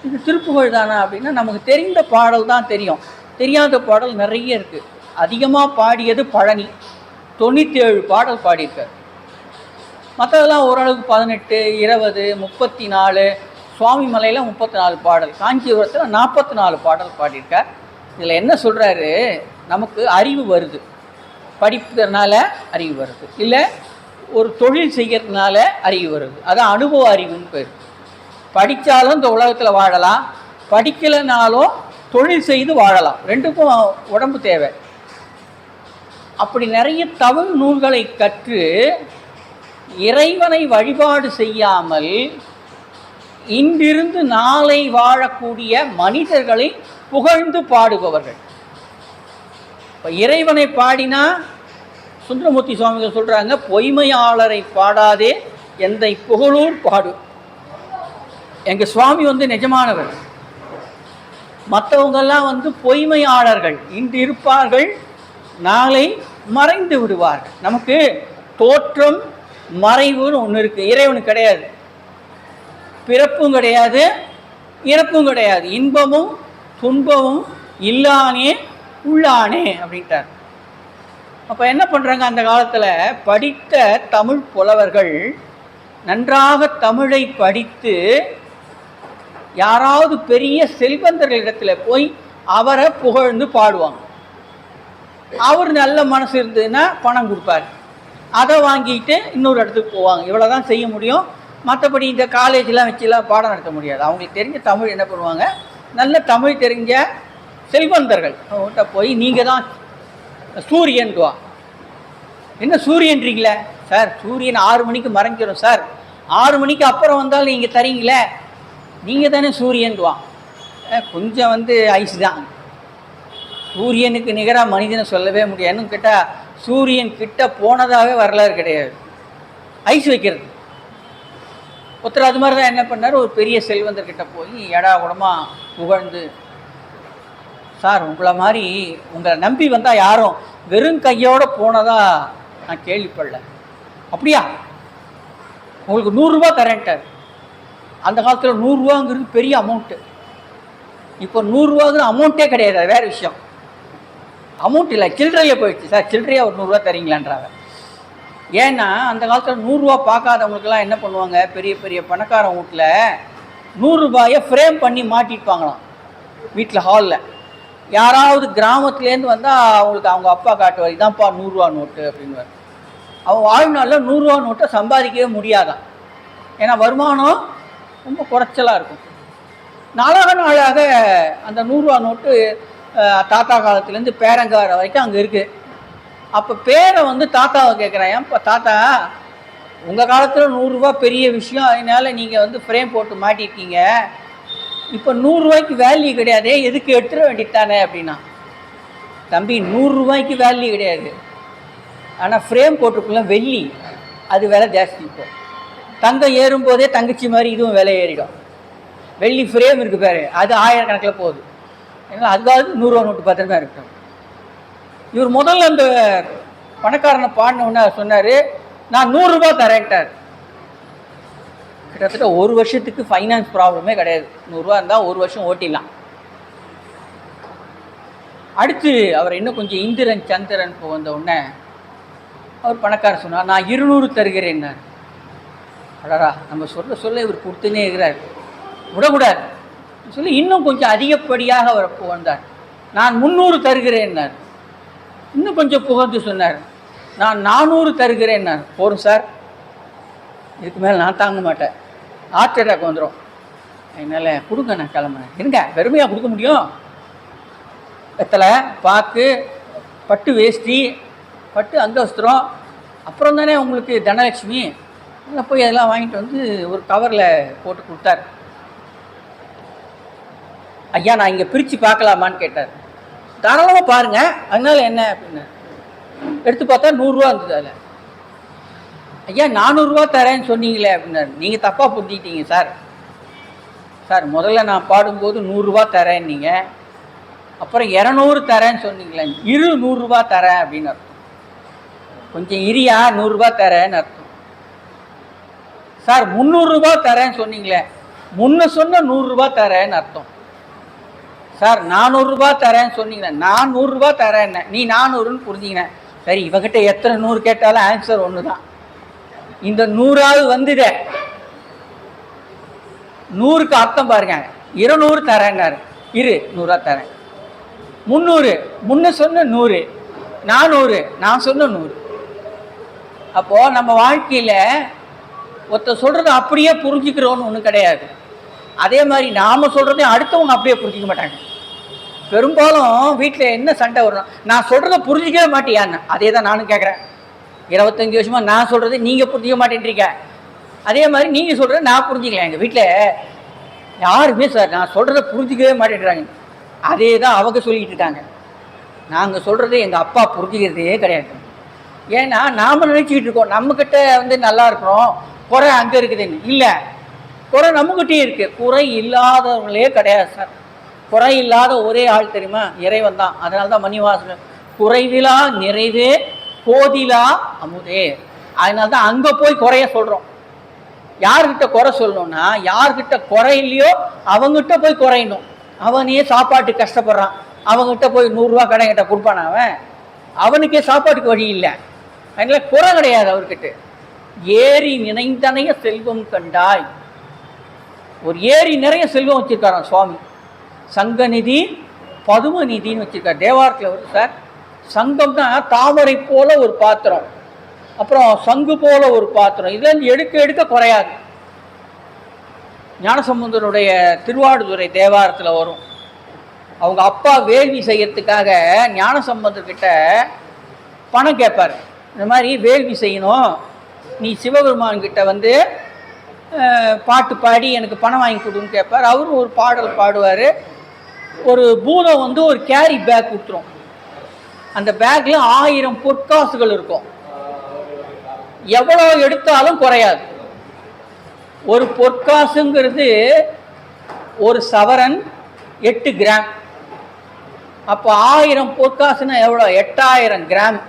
இது திருப்புகழ் தானா அப்படின்னா நமக்கு தெரிந்த பாடல் தான் தெரியும், தெரியாத பாடல் நிறைய இருக்குது. அதிகமாக பாடியது பழனி, 97 பாடல் பாடியிருக்கார். மற்றதெல்லாம் ஓரளவுக்கு 18, 20, 34. சுவாமி மலையில் 34 பாடல், காஞ்சிபுரத்தில் 44 பாடல் பாடியிருக்கார். இதில் என்ன சொல்கிறாரு, நமக்கு அறிவு வருது, படிக்கிறதுனால அறிவு வருது, இல்லை ஒரு தொழில் செய்கிறதுனால அறிவு வருது. அதான் அனுபவ அறிவுன்னு பேர். படித்தாலும் இந்த உலகத்தில் வாழலாம், படிக்கலைனாலும் தொழில் செய்து வாழலாம். ரெண்டுக்கும் உடம்பு தேவை. அப்படி நிறைய தமிழ் நூல்களை கற்று இறைவனை வழிபாடு செய்யாமல் இன்றிருந்து நாளை வாழக்கூடிய மனிதர்களை புகழ்ந்து பாடுபவர்கள். இப்போ இறைவனை பாடினா சுந்தரமூர்த்தி சுவாமிகள் சொல்கிறாங்க, பொய்மையாளரை பாடாதே எந்த புகழூர் பாடு. எங்கள் சுவாமி நிஜமானவர். மற்றவங்கெல்லாம் பொய்மையாளர்கள். இன்று இருப்பார்கள், நாளை மறைந்து விடுவார்கள். நமக்கு தோற்றம் மறைவுன்னு ஒன்று இருக்குது. இறைவனுக்கு கிடையாது. பிறப்பும் கிடையாது, இறப்பும் கிடையாது. இன்பமும் துன்பமும் இல்லானே உள்ளானே அப்படின்ட்டார். அப்போ என்ன பண்ணுறாங்க, அந்த காலத்தில் படித்த தமிழ் புலவர்கள் நன்றாக தமிழை படித்து யாராவது பெரிய செல்வந்தர்களிடத்தில் போய் அவரை புகழ்ந்து பாடுவாங்க. அவர் நல்ல மனசு இருந்ததுன்னா பணம் கொடுப்பார், அதை வாங்கிட்டு இன்னொரு இடத்துக்கு போவாங்க. இவ்வளோ தான் செய்ய முடியும். மற்றபடி இந்த காலேஜெலாம் வச்சுலாம் பாடம் நடத்த முடியாது. அவங்களுக்கு தெரிஞ்ச தமிழ் என்ன பண்ணுவாங்க, நல்ல தமிழ் தெரிஞ்ச செல்வந்தர்கள் அவங்ககிட்ட போய் நீங்கள் தான் சூரியன்டுவா. என்ன சூரியன்றீங்களே சார்? சூரியன் 6 மணிக்கு மறைஞ்சிடும் சார், 6 மணிக்கு அப்புறம் வந்தாலும் நீங்கள் தரீங்களே, நீங்கள் தானே சூரியன்டுவான். கொஞ்சம் ஐஸ் தான். சூரியனுக்கு நிகராக மனிதனை சொல்லவே முடியாதுன்னு கேட்டால் சூரியன் கிட்ட போனதாகவே வரலாறு கிடையாது. ஐஸ் வைக்கிறது. ஒருத்தர் அது மாதிரி தான் என்ன பண்ணார், ஒரு பெரிய செல்வந்தர்கிட்ட போய் எடா உடமாக புகழ்ந்து, சார் உங்களை மாதிரி உங்களை நம்பி வந்தால் யாரும் வெறும் கையோடு போனதாக நான் கேள்விப்படல. அப்படியா, உங்களுக்கு 100 ரூபா தரேன்ட்டார். அந்த காலத்தில் 100 ரூபாங்கிறது பெரிய அமௌண்ட்டு. இப்போ 100 அமௌண்ட்டே கிடையாது, அது வேறு விஷயம். அமௌண்ட் இல்லை, சில்லறையே போயிடுச்சு. சார் சில்லறையாக ஒரு 100 தரீங்களான்றாங்க. ஏன்னா அந்த காலத்தில் 100 பார்க்காதவங்களுக்கெல்லாம் என்ன பண்ணுவாங்க, பெரிய பெரிய பணக்காரன் வீட்டில் 100 ஃப்ரேம் பண்ணி மாட்டிருப்பாங்களாம் வீட்டில் ஹாலில். யாராவது கிராமத்துலேருந்து வந்தால் அவங்களுக்கு அவங்க அப்பா காட்டுவார், இதான்ப்பா 100 நோட்டு அப்படின்வார். அவன் வாழ்நாளில் 100 நோட்டை சம்பாதிக்கவே முடியாதான். ஏன்னா வருமானம் ரொம்ப குறைச்சலாக இருக்கும். நாளாக அந்த 100 நோட்டு தாத்தா காலத்துலேருந்து பேரங்கார வரைக்கும் அங்கே இருக்குது. அப்போ பேரை தாத்தாவை கேட்குறேன், ஏன்ப்பா தாத்தா உங்கள் காலத்தில் 100 பெரிய விஷயம், அதனால் நீங்கள் ஃப்ரேம் போட்டு மாட்டிருக்கீங்க, இப்போ 100 வேல்யூ கிடையாது, எதுக்கு எடுத்துட வேண்டியதானே அப்படின்னா. தம்பி 100 வேல்யூ கிடையாது, ஆனால் ஃப்ரேம் போட்டிருக்குள்ள வெள்ளி அது விலை ஜாஸ்தி. இப்போ தங்கம் ஏறும்போதே தங்கச்சி மாதிரி இதுவும் விலை ஏறிடும். வெள்ளி ஃப்ரேம் இருக்குது பேர், அது 1000 கணக்கில் போகுது. ஏன்னா அதுக்காவது 100 நோட்டு பத்திரமா இருக்கட்டும். இவர் முதல்ல அந்த பணக்காரனை பாடினவுடனே சொன்னார், நான் 100 தரேன்ட்டார். கிட்டத்தட்ட ஒரு வருஷத்துக்கு ஃபைனான்ஸ் ப்ராப்ளமே கிடையாது. 100 இருந்தால் ஒரு வருஷம் ஓட்டிடலாம். அடுத்து அவர் இன்னும் கொஞ்சம் இந்திரன் சந்திரன் வந்த உடனே அவர் பணக்காரன் சொன்னார், நான் 200 தருகிறேன்னார். அடரா, நம்ம சொல்ல இவர் கொடுத்துனே இருக்கிறார், விடக்கூடாது சொல்லி இன்னும் கொஞ்சம் அதிகப்படியாக அவர் வந்தார். நான் 300 தருகிறேன்னார். இன்னும் கொஞ்சம் புகழ்ந்து சொன்னார், நான் 400 தருகிறேன்னார். போரும் சார், இதுக்கு மேலே நான் தாங்க மாட்டேன், ஹார்ட் அட்டாக் வந்துடும், அதனால் கொடுங்க, நான் கிளம்புறேன். இருங்க, வெறுமையாக கொடுக்க முடியும்? வெத்தலை, பாக்கு, பட்டு வேஷ்டி, பட்டு அங்கவஸ்திரம், அப்புறம் தானே உங்களுக்கு தனலட்சுமி. அதில் போய் அதெல்லாம் வாங்கிட்டு ஒரு கவரில் போட்டு கொடுத்தார். ஐயா நான் இங்கே பிரித்து பார்க்கலாமான்னு கேட்டார். தாராளமாக பாருங்கள், அதனால் என்ன அப்படின்னு எடுத்து பார்த்தா 100 இருந்தது. அதில் ஐயா 400 தரேன்னு சொன்னீங்களே அப்படின்னாரு. நீங்கள் தப்பாக புரிஞ்சுக்கிட்டீங்க சார். சார் முதல்ல நான் பாடும்போது 100 தரேன், நீங்கள் அப்புறம் 200 தரேன்னு சொன்னீங்களே, 100 தரேன் அப்படின்னு அர்த்தம். கொஞ்சம் இரியா, 100 தரேன்னு அர்த்தம். சார் 300 தரேன்னு சொன்னீங்களே, முன்ன சொன்ன 100 தரேன்னு அர்த்தம். சார் 400 தரேன்னு சொன்னீங்களே, நான் 100 தரேன், நீ 400ன்னு புரிஞ்சிக்கினேன். சரி, இவகிட்ட எத்தனை 100 கேட்டாலும் ஆன்சர் ஒன்று தான். இந்த 100 வந்துதே, 100க்கு அர்த்தம் பாருங்க. 200 தரேன்னாரு, 100 தரேன். 300 முன்ன சொன்ன 100, 400 நான் சொன்ன 100. அப்போது நம்ம வாழ்க்கையில் ஒருத்தர் சொல்கிறத அப்படியே புரிஞ்சுக்கிறோன்னு ஒன்றும் கிடையாது. அதே மாதிரி நாம் சொல்கிறதையும் அடுத்தவங்க அப்படியே புரிஞ்சிக்க மாட்டாங்க. பெரும்பாலும் வீட்டில் என்ன சண்டை வரும், நான் சொல்கிறத புரிஞ்சிக்கவே மாட்டியான்னு. அதே தான் நானும் கேட்குறேன். 25 வருஷமாக நான் சொல்கிறது நீங்கள் புரிஞ்சிக்க மாட்டேன்றீங்க, அதே மாதிரி நீங்கள் சொல்கிறத நான் புரிஞ்சிக்கலாம். எங்கள் வீட்டில் யாருமே சார் நான் சொல்கிறத புரிஞ்சிக்கவே மாட்டேன்றாங்க. அதே தான் அவங்க சொல்லிக்கிட்டு இருக்காங்க. நாங்கள் சொல்கிறது எங்கள் அப்பா புரிஞ்சிக்கிறதே கிடையாது. ஏன்னா நாம் நினச்சிக்கிட்டு இருக்கோம் நம்மக்கிட்ட நல்லா இருக்கிறோம், குறை அங்கே இருக்குதுன்னு. இல்லை, குறை நம்மக்கிட்டே இருக்குது. குறை இல்லாதவங்களே கிடையாது சார். குறை இல்லாத ஒரே ஆள் தெரியுமா? இறைவன் தான். அதனால தான் மணிவாசகன் குறைவிலா நிறைவே போதிலா அமுதே. அதனால தான் அங்கே போய் குறைய சொல்கிறோம். யார்கிட்ட குறை சொல்லணும்னா, யார்கிட்ட குறை இல்லையோ அவங்ககிட்ட போய் குறையணும். அவனே சாப்பாட்டு கஷ்டப்படுறான், அவங்ககிட்ட போய் 100 கடைக்கிட்ட கொடுப்பான அவனுக்கே சாப்பாட்டுக்கு வழி இல்லை. அதனால் குறை கிடையாது அவர்கிட்ட. ஏரி நினைந்தனைய செல்வம் கண்டாய். ஒரு ஏரி நிறைய செல்வம் வச்சுருக்காராம் சுவாமி. சங்கநிதி பதும நிதின்னு வச்சுருக்கார். தேவாரத்தில் வருது சார். சங்கம்னா தாமரை போல ஒரு பாத்திரம், அப்புறம் சங்கு போல ஒரு பாத்திரம். இதெல்லாம் எடுக்க எடுக்க குறையாது. ஞானசம்பந்தருடைய திருவாடுதுறை தேவாரத்தில் வரும். அவங்க அப்பா வேள்வி செய்யறதுக்காக ஞானசம்பந்தர்கிட்ட பணம் கேட்பார். இந்த மாதிரி வேள்வி செய்யணும், நீ சிவபெருமான்கிட்ட பாட்டு பாடி எனக்கு பணம் வாங்கி கொடுன்னு கேட்பார். அவரும் ஒரு பாடல் பாடுவார். ஒரு பூதம் ஒரு கேரி பேக் கொடுத்துரும். அந்த பேக்கில் 1000 பொற்காசுகள் இருக்கும். எவ்வளோ எடுத்தாலும் குறையாது. ஒரு பொற்காசுங்கிறது ஒரு சவரன் 8 கிராம். அப்போ 1000 பொற்காசுன்னா எவ்வளோ? 8000 கிராம்.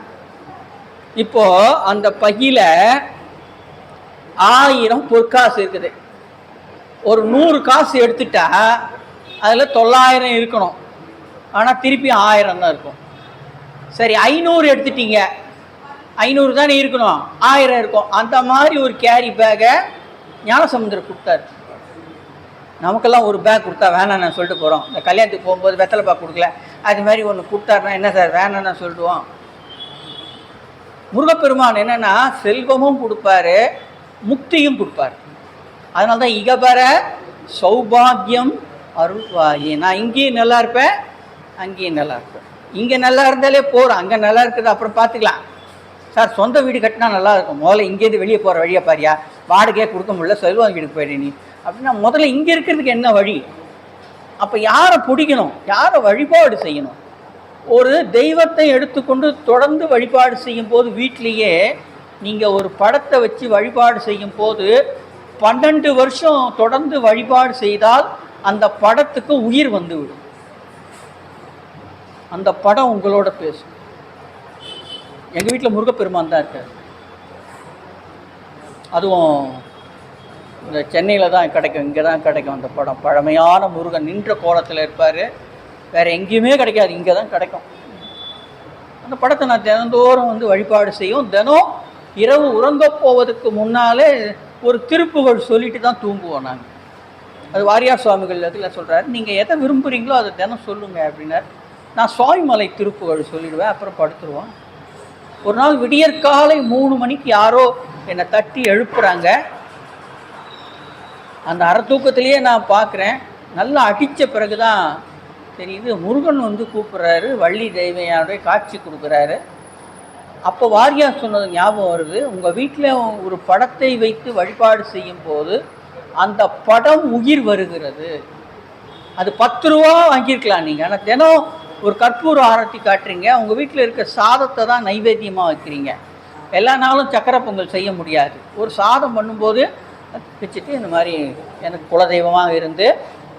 இப்போ அந்த பையில 1000 பொற்காசு இருக்குது. ஒரு 100 காசு எடுத்துட்டா அதில் 900 இருக்கணும், ஆனால் திருப்பி 1000 தான் இருக்கும். சரி 500 எடுத்துட்டீங்க, 500 தானே இருக்கணும், 1000 இருக்கும். அந்த மாதிரி ஒரு கேரி பேக்கை ஞானசமுந்தர் கொடுத்தாரு. நமக்கெல்லாம் ஒரு பேக் கொடுத்தா வேணாம் நான் சொல்லிட்டு போகிறோம். இந்த கல்யாணத்துக்கு போகும்போது வெத்தலை பேக் கொடுக்கல, அது மாதிரி ஒன்று கொடுத்தாருன்னா என்ன சார் வேணான்னு சொல்லிடுவோம். முருகப்பெருமான் என்னென்னா செல்வமும் கொடுப்பாரு, முக்தியும் கொடுப்பார். அதனால தான் இகபர சௌபாகியம் அருள்வாயே. நான் இங்கேயும் நல்லா இருப்பேன், அங்கேயும் நல்லா இருப்பேன். இங்கே நல்லா இருந்தாலே போகிறோம், அங்கே நல்லா இருக்குது அப்புறம் பார்த்துக்கலாம். சார் சொந்த வீடு கட்டினா நல்லா இருக்கும், முதல்ல இங்கேருந்து வெளியே போகிற வழியை பாரியா, வாடகையே கொடுக்க முடியல, செல்வம் வீடுக்கு போயிடு நீ அப்படின்னா முதல்ல இங்கே இருக்கிறதுக்கு என்ன வழி? அப்போ யாரை பிடிக்கணும், யாரை வழிபாடு செய்யணும்? ஒரு தெய்வத்தை எடுத்துக்கொண்டு தொடர்ந்து வழிபாடு செய்யும் போது, வீட்டிலேயே நீங்கள் ஒரு படத்தை வச்சு வழிபாடு செய்யும் போது 12 வருஷம் தொடர்ந்து வழிபாடு செய்தால் அந்த படத்துக்கு உயிர் வந்துவிடும். அந்த படம் உங்களோட பேசும். எங்கள் வீட்டில் முருகப்பெருமான் தான் இருக்கார். அதுவும் இந்த சென்னையில் தான் கிடைக்கும், இங்கே தான் கிடைக்கும் அந்த படம். பழமையான முருகன் நின்ற கோலத்தில் இருப்பார், வேறு எங்கேயுமே கிடைக்காது, இங்கே தான் கிடைக்கும். அந்த படத்தை நான் தினந்தோறும் வந்து வழிபாடு செய்யும். தினம் இரவு உறங்க போவதுக்கு முன்னாலே ஒரு திருப்புகழ் சொல்லிட்டு தான் தூங்குவோம் நாங்கள். அது வாரியார் சுவாமிகள் இதில் சொல்கிறாரு, நீங்கள் எதை விரும்புகிறீங்களோ அதை தினம் சொல்லுங்கள் அப்படின்னார். நான் சுவாமிமலை திருப்புகழ் சொல்லிவிடுவேன், அப்புறம் படுத்துருவோம். ஒரு நாள் விடியற்காலை 3 மணிக்கு யாரோ என்னை தட்டி எழுப்புறாங்க. அந்த அறத்தூக்கத்திலேயே நான் பார்க்குறேன், நல்லா அடித்த பிறகு தான் தெரியுது முருகன் வந்து கூப்பிட்றாரு, வள்ளி தெய்வையாருடைய காட்சி கொடுக்குறாரு. அப்போ வாரியார் சொன்னது ஞாபகம் வருது, உங்கள் வீட்டில் ஒரு படத்தை வைத்து வழிபாடு செய்யும் போது அந்த படம் உயிர் வருகிறது. அது 10 ரூபா வாங்கியிருக்கலாம் நீங்கள், ஆனால் தினம் ஒரு கற்பூர ஆரத்தி காட்டுறீங்க, உங்கள் வீட்டில் இருக்க சாதத்தை தான் நைவேத்தியமாக வைக்கிறீங்க. எல்லா நாளும் சக்கரை பொங்கல் செய்ய முடியாது, ஒரு சாதம் பண்ணும்போது வச்சுட்டு இந்த மாதிரி எனக்கு குலதெய்வமாக இருந்து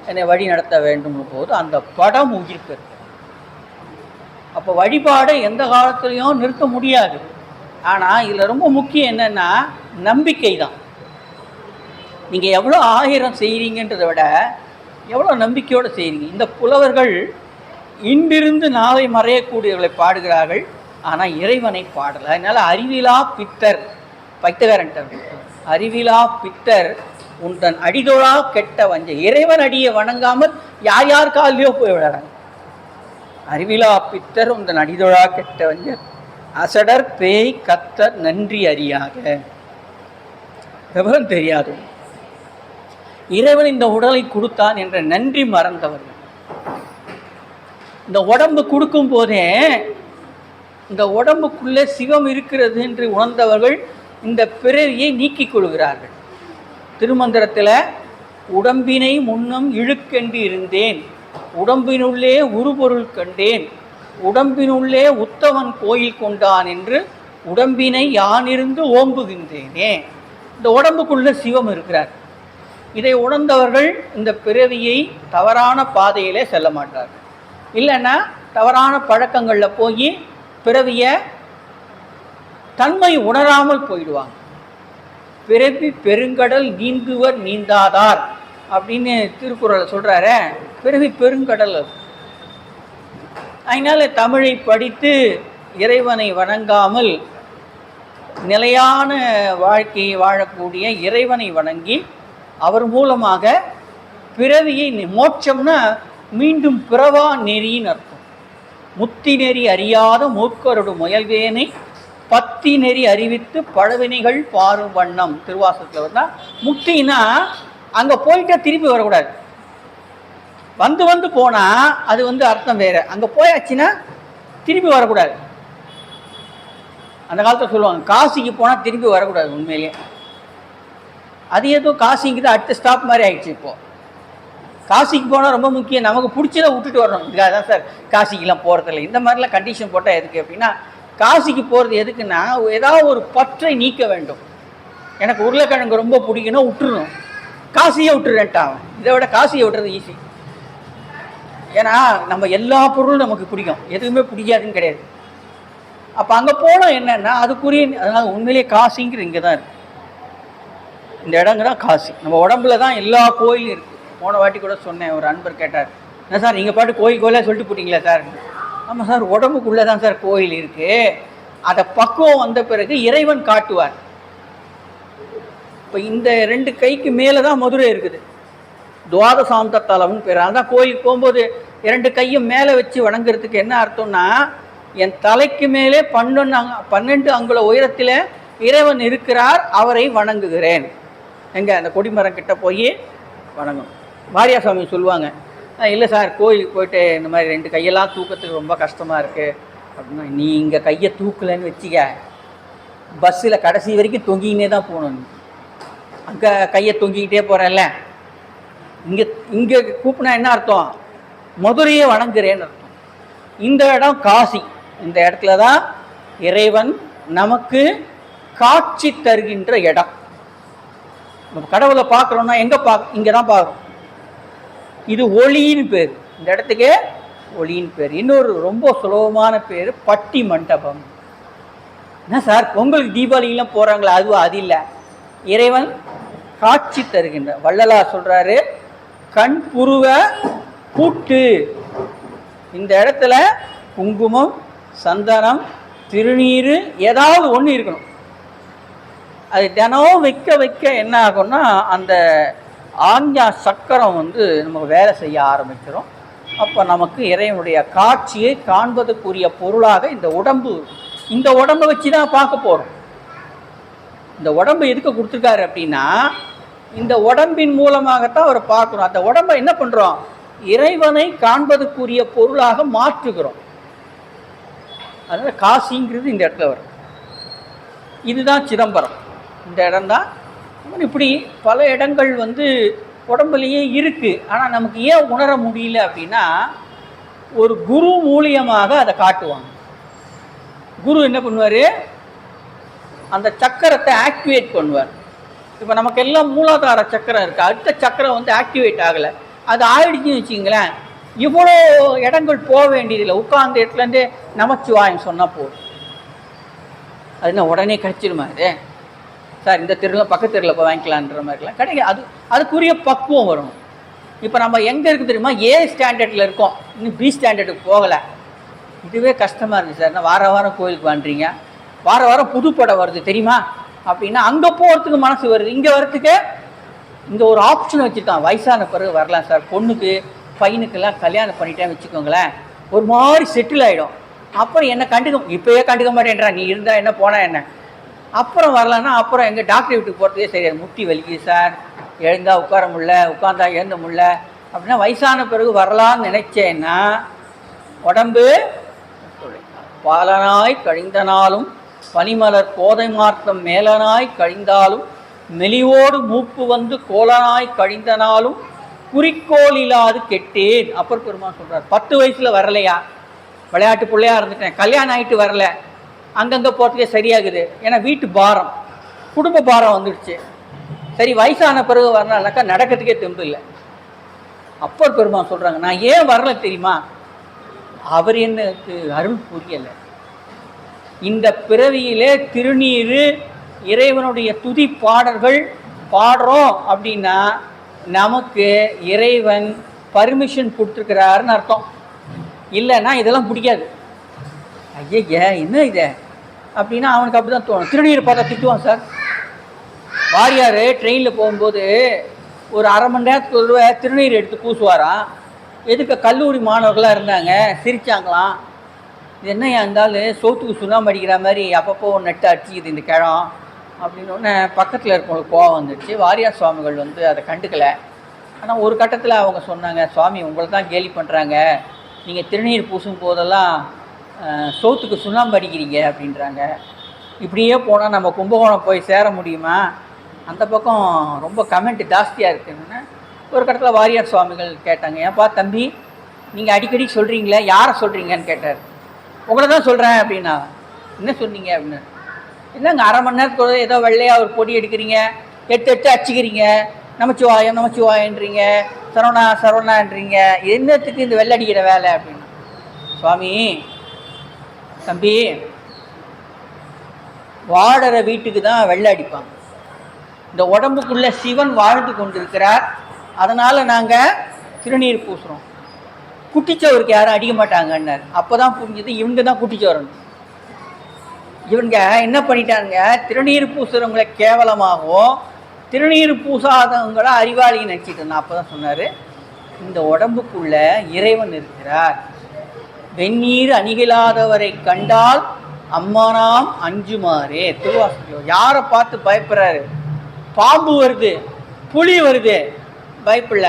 என்னை வழி நடத்த வேண்டும் போது அந்த படம் உயிர் பெறும். அப்போ வழிபாடை எந்த காலத்துலேயும் நிறுத்த முடியாது. ஆனால் இதில் ரொம்ப முக்கியம் என்னென்னா நம்பிக்கை தான். நீங்கள் எவ்வளோ 1000 செய்கிறீங்கன்றதை விட எவ்வளோ நம்பிக்கையோடு செய்கிறீங்க. இந்த புலவர்கள் இன்றிருந்து நாளை மறையக்கூடியவர்களை பாடுகிறார்கள், ஆனால் இறைவனை பாடலை. அதனால் அறிவிலா பித்தர், பைத்தகாரன்ட்ட அறிவிலா பித்தர் உன் அடிதொழா கெட்ட வஞ்ச, இறைவன் அடியை வணங்காமல் யார் யார் காலிலையோ போய் விடுறாங்க. அறிவிலா பித்தர் உன் அடிதொழா கெட்ட வஞ்ச, அசடர் பேய் கத்தர் நன்றி அறியாக. விவரம் தெரியாது, இறைவன் இந்த உடலை கொடுத்தான் என்ற நன்றி மறந்தவர்கள். இந்த உடம்பு கொடுக்கும் போதே இந்த உடம்புக்குள்ளே சிவம் இருக்கிறது என்று உணர்ந்தவர்கள் இந்த பிறவியை நீக்கிக் கொள்கிறார்கள். திருமந்திரத்தில் உடம்பினை முன்னம் இழுக்கென்று இருந்தேன், உடம்பினுள்ளே உருபொருள் கண்டேன், உடம்பினுள்ளே உத்தவன் கோயில் கொண்டான் என்று உடம்பினை யானிருந்து ஓம்புகின்றேனே. இந்த உடம்புக்குள்ளே சிவம் இருக்கிறார். இதை உணர்ந்தவர்கள் இந்த பிறவியை தவறான பாதையிலே செல்ல மாட்டார்கள். இல்லைன்னா தவறான பழக்கங்களில் போய் பிறவியை தன்மை உணராமல் போயிடுவாங்க. பிறவி பெருங்கடல் நீந்துவர் நீந்தாதார் அப்படின்னு திருக்குறளை சொல்கிறாரே, பிறவி பெருங்கடல். அதனால் தமிழை படித்து இறைவனை வணங்காமல் நிலையான வாழ்க்கையை வாழக்கூடிய இறைவனை வணங்கி அவர் மூலமாக பிறவியை, மோட்சம்னா மீண்டும் பிறவா நெறின்னு அர்த்தம். முத்தி நெறி அறியாத மூர்க்கரோடு முயல்வேனை பத்தி நெறி அறிவித்து பழவினைகள் பாரும் வண்ணம் திருவாசகத்தில் வந்தால், முக்தினா அங்கே போயிட்டா திருப்பி வரக்கூடாது. வந்து வந்து போனால் அது வந்து அர்த்தம் வேறு, அங்கே போயாச்சுன்னா திருப்பி வரக்கூடாது. அந்த காலத்தில் சொல்லுவாங்க காசிக்கு போனால் திருப்பி வரக்கூடாது. உண்மையிலேயே அது ஏதோ காசிக்கு தான் அடுத்த ஸ்டாப் மாதிரி ஆயிடுச்சு. இப்போது காசிக்கு போனால் ரொம்ப முக்கியம், நமக்கு பிடிச்சதை விட்டுட்டு வரணும். இதுக்காக தான் சார் காசிக்கெலாம் போகிறதில்ல. இந்த மாதிரிலாம் கண்டிஷன் போட்டால் எதுக்கு அப்படின்னா, காசிக்கு போகிறது எதுக்குன்னா ஏதாவது ஒரு பற்றை நீக்க வேண்டும். எனக்கு உருளைக்கிழங்கு ரொம்ப பிடிக்கணும், விட்டுருணும், காசியை விட்டுறேன்ட்டான். இதை விட காசியை விட்டுறது ஈஸி. ஏன்னா நம்ம எல்லா பொருளும் நமக்கு பிடிக்கும், எதுவுமே பிடிக்காதுன்னு கிடையாது. அப்போ அங்கே போனால் என்னென்னா அதுக்குரிய, அதனால் உண்மையிலேயே காசிங்கிற இங்கே தான் இருக்குது. இந்த இடங்க தான் காசி. நம்ம உடம்புல தான் எல்லா கோயிலும் இருக்குது. போன வாட்டி கூட சொன்னேன், ஒரு அன்பர் கேட்டார், என்ன சார் நீங்கள் பாட்டு கோயிலாக சொல்லிட்டு போட்டிங்களா சார்? ஆமாம் சார், உடம்புக்குள்ளே தான் சார் கோயில் இருக்குது. அதை பக்குவம் வந்த பிறகு இறைவன் காட்டுவார். இப்போ இந்த 2 கைக்கு மேலே தான் மதுரை இருக்குது. துவாதசாந்த தலம்னு பேர். அதான் கோயிலுக்கு போகும்போது 2 கையும் மேலே வச்சு வணங்குறதுக்கு என்ன அர்த்தம்னா, என் தலைக்கு மேலே 12 அங்குல உயரத்தில் இறைவன் இருக்கிறார், அவரை வணங்குகிறேன். எங்கே அந்த கொடிமரம் கிட்ட போய் வணங்கும். வாரியார் சுவாமி சொல்லுவாங்க, இல்லை சார் கோயிலுக்கு போயிட்டு இந்த மாதிரி 2 கையெல்லாம் தூக்கத்துக்கு ரொம்ப கஷ்டமாக இருக்குது அப்படின்னா, நீ இங்கே கையை தூக்கலைன்னு வச்சுக்க, பஸ்ஸில் கடைசி வரைக்கும் தொங்கிக்கினே தான் போகணும். அங்கே கையை தொங்கிக்கிட்டே போகிறல்ல, இங்கே கூப்பினா என்ன அர்த்தம்? மதுரையை வணங்குறேன்னு அர்த்தம். இந்த இடம் காசி. இந்த இடத்துல தான் இறைவன் நமக்கு காட்சி தருகின்ற இடம். நம்ம கடவுளை பார்க்குறோன்னா எங்கே இங்கே தான் பார்க்குறோம். இது ஒளின்னு பேர். இந்த இடத்துக்கு ஒளின்னு பேர். இன்னொரு ரொம்ப சுலபமான பேர் பட்டி மண்டபம். என்ன சார் பொங்கலுக்கு தீபாவளிக்கெல்லாம் போகிறாங்களா? அது இல்லை, இறைவன் காட்சி தருகின்ற. வள்ளலார் சொல்கிறாரு, கண் புருவ பூட்டு. இந்த இடத்துல குங்குமம், சந்தனம், திருநீர் ஏதாவது ஒன்று இருக்கணும். அது தினம் வைக்க என்ன ஆகும்னா, அந்த ஆஞ்ஞா சக்கரம் நமக்கு வேலை செய்ய ஆரம்பிச்சிடும். அப்போ நமக்கு இறைவனுடைய காட்சியை காண்பதற்குரிய பொருளாக இந்த உடம்பை வச்சு தான் பார்க்க போகிறோம். இந்த உடம்பு எதுக்கு கொடுத்துருக்காரு அப்படின்னா, இந்த உடம்பின் மூலமாகத்தான் அவரை பார்க்கணும். அந்த உடம்பை என்ன பண்ணுறோம்? இறைவனை காண்பதற்குரிய பொருளாக மாற்றுகிறோம். அதனால் காசிங்கிறது இந்த இடத்துல வரும். இதுதான் சிதம்பரம். இந்த இடம்தான். இப்படி பல இடங்கள் உடம்புலையே இருக்குது. ஆனால் நமக்கு ஏன் உணர முடியல அப்படின்னா, ஒரு குரு மூலியமாக அதை காட்டுவாங்க. குரு என்ன பண்ணுவார்? அந்த சக்கரத்தை ஆக்டிவேட் பண்ணுவார். இப்போ நமக்கு எல்லாம் மூலாதார சக்கரம் இருக்குது, அடுத்த சக்கரம் ஆக்டிவேட் ஆகலை. அது ஆயிடுச்சுன்னு வச்சிங்களேன், இவ்வளோ இடங்கள் போக வேண்டியதில்லை. உட்கார்ந்த இடத்துலேருந்தே நமச்சிவாயம் சொன்னால் போதும். அது என்ன உடனே கிடச்சிடுமா? இது சார் இந்த தெருவில் பக்கத்து தெருவில் போய் வாங்கிக்கலான்ற மாதிரிலாம் கிடையாது. அதுக்குரிய பக்குவம் வரும். இப்போ நம்ம எங்கே இருக்குது தெரியுமா? ஏ ஸ்டாண்டர்டில் இருக்கோம், இன்னும் பி ஸ்டாண்டர்டுக்கு போகலை. இதுவே கஷ்டமாக இருக்குது சார். நான் வாரம் கோயிலுக்கு வாங்குறீங்க, வாரம் புது படம் வருது தெரியுமா அப்படின்னா, அங்கே போகிறதுக்கு மனசு வருது. இங்கே வர்றதுக்கு இங்கே ஒரு ஆப்ஷன் வச்சுருக்கான், வயசான பிறகு வரலாம் சார். பொண்ணுக்கு பையனுக்கெல்லாம் கல்யாணம் பண்ணிட்டேன்னு வச்சுக்கோங்களேன், ஒரு மாதிரி செட்டில் ஆகிடும். அப்புறம் என்ன இப்போயே கண்டுக்க மாட்டேன்றா, நீ இருந்தால் என்ன போனால் என்ன, அப்புறம் வரலான்னா அப்புறம் எங்கள் டாக்டர் வீட்டுக்கு போகிறதுக்கே சரியாது, முட்டி வலிக்குது சார், எழுந்தால் உட்கார முடியல, உட்காந்தா எழுந்த முடியல அப்படின்னா, வயசான பிறகு வரலான்னு நினைச்சேன்னா, உடம்பு பாலனாய் கழிந்தனாலும் பனிமலர் கோதை மார்த்தம் மேலனாய் கழிந்தாலும் மெலிவோடு மூப்பு கோலனாய் கழிந்தனாலும் குறிக்கோள் இல்லாது கெட்டேன். அப்பர் பெருமான் சொல்கிறார், 10 வயசில் வரலையா, விளையாட்டு பிள்ளையாக இருந்துட்டேன், கல்யாணம் ஆகிட்டு வரல, அங்கங்கே போகிறதுக்கே சரியாகுது, ஏன்னா வீட்டு பாரம், குடும்ப பாரம் வந்துடுச்சு. சரி வயசான பிறகு வரலாம்னாக்கா நடக்கிறதுக்கே தெம்பு இல்லை. அப்பர் பெருமான் சொல்கிறாங்க, நான் ஏன் வரல தெரியுமா? அவர் எனக்கு அருள் புரியலை. இந்த பிறவியிலே திருநீர் இறைவனுடைய துதி பாடல்கள் பாடுறோம் அப்படின்னா நமக்கு இறைவன் பர்மிஷன் கொடுத்துருக்கிறாருன்னு அர்த்தம். இல்லைன்னா இதெல்லாம் பிடிக்காது. ஐயா என்ன இதை அப்படின்னா அவனுக்கு அப்படி தான் தோணும். திருநீர் பார்த்தா திட்டுவான் சார். வாரியார் ட்ரெயினில் போகும்போது ஒரு அரை மணி நேரத்துக்கு திருநீர் எடுத்து பூசுவாராம். எதுக்கு கல்லூரி மாணவர்களாக இருந்தாங்க, சிரித்தாங்களாம். இது என்னையா இருந்தாலும் சோத்துக்கு சுண்ணாம்பு அடிக்கிற மாதிரி அப்பப்போ நட்டு அடிச்சிக்குது இந்த கிழம் அப்படின்னு பக்கத்தில் இருக்கவங்களுக்கு கோவம் வந்துடுச்சு. வாரியார் சுவாமிகள் அதை கண்டுக்கலை. ஆனால் ஒரு கட்டத்தில் அவங்க சொன்னாங்க, சுவாமி உங்களை தான் கேலி பண்ணுறாங்க, நீங்கள் திருநீர் பூசும் போதெல்லாம் சோத்துக்கு சுண்ணாம்பு அடிக்கிறீங்க அப்படின்றாங்க. இப்படியே போனால் நம்ம கும்பகோணம் போய் சேர முடியுமா? அந்த பக்கம் ரொம்ப கமெண்ட் ஜாஸ்தியாக இருக்குன்னு ஒரு கட்டத்தில் வாரியார் சுவாமிகள் கேட்டாங்க, ஏன்ப்பா தம்பி நீங்கள் அடிக்கடி சொல்கிறீங்களே, யாரை சொல்கிறீங்கன்னு கேட்டார். உங்களை தான் சொல்கிறேன் அப்படின்னா. என்ன சொன்னீங்க அப்படின்னு. இல்லைங்க அரை மணி நேரத்துக்கு ஏதோ வெள்ளையாக ஒரு பொடி எடுக்கிறீங்க, எட்டு அடிச்சுக்கிறீங்க, நமச்சிவாயன்றீங்க, சரவணான்றீங்க, என்னத்துக்கு இந்த வெள்ளை அடிக்கிற வேலை அப்படின்னு. சுவாமி தம்பி, வாடற வீட்டுக்கு தான் வெள்ளை அடிப்பாங்க. இந்த உடம்புக்குள்ளே சிவன் வாழ்ந்து கொண்டிருக்கிறார், அதனால் நாங்கள் திருநீர் பூசுகிறோம். குட்டிச்சவருக்கு யாரும் அடிக்க மாட்டாங்கன்னார். அப்போ தான் புரிஞ்சுது இவங்க தான் குட்டிச்சவரன். இவங்க என்ன பண்ணிட்டாங்க, திருநீர் பூசுறவங்களை கேவலமாகவும் திருநீர் பூசாதவங்களை அறிவாளின்னு நினச்சிட்டு இருந்தான். அப்போ தான் சொன்னார், இந்த உடம்புக்குள்ள இறைவன் இருக்கிறார். வெந்நீர் அணிகளாதவரை கண்டால் அம்மானாம் அஞ்சுமாறே. திருவாசகம் யாரை பார்த்து பயப்படுறாரு? பாம்பு வருது, புலி வருது, பயப்படல.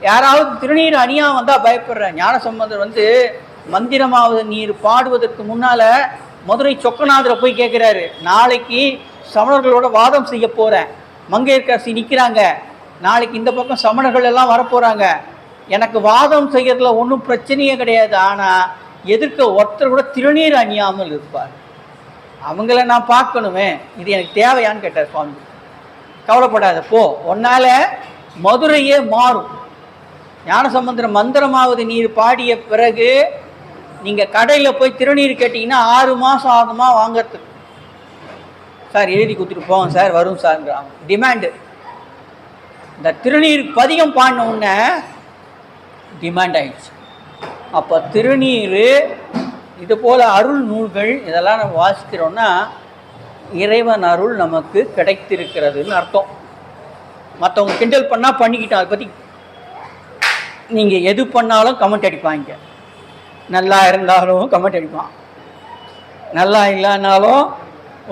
யாராவது திருநீர் அணியா வந்தால் பயப்படுற. ஞானசம்பந்தர் வந்து மந்திரமாவது நீர் பாடுவதற்கு முன்னால் மதுரை சொக்கநாதரை போய் கேட்குறாரு, நாளைக்கு சமணர்களோட வாதம் செய்ய போகிறேன், மங்கையர்க்கரசி நிற்கிறாங்க, நாளைக்கு இந்த பக்கம் சமணர்கள் எல்லாம் வரப்போகிறாங்க, எனக்கு வாதம் செய்யறதுல ஒன்றும் பிரச்சனையே கிடையாது, ஆனால் எதிர்க்க ஒருத்தர் கூட திருநீர் அணியாமல் இருப்பார், அவங்கள நான் பார்க்கணுமே, இது எனக்கு தேவையான்னு கேட்டார் சுவாமி. கவலைப்படாத போ, உன்னால மதுரையே மாறும். ஞானசம்பந்தர் மந்திரமாவது நீர் பாடிய பிறகு நீங்கள் கடையில் போய் திருநீர் கேட்டிங்கன்னா 6 மாதம் ஆகுமா வாங்கிறதுக்கு. சார் எழுதி கொடுத்துட்டு போங்க சார், வரும் சார்ங்கிறாங்க, டிமாண்டு. இந்த திருநீர் பதிகம் பாடின உடனே டிமாண்ட் ஆயிடுச்சு. அப்போ திருநீர் இது போல் அருள் நூல்கள் இதெல்லாம் நம்ம வாசிக்கிறோன்னா இறைவன் அருள் நமக்கு கிடைத்திருக்கிறதுன்னு அர்த்தம். மற்றவங்க கிண்டல் பண்ணால் பண்ணிக்கிட்டோம், அதை பற்றி நீங்கள் எது பண்ணாலும் கமெண்ட் அடிப்பாங்க. நல்லா இருந்தாலும் கமெண்ட் அடிப்பான், நல்லா இல்லைனாலும்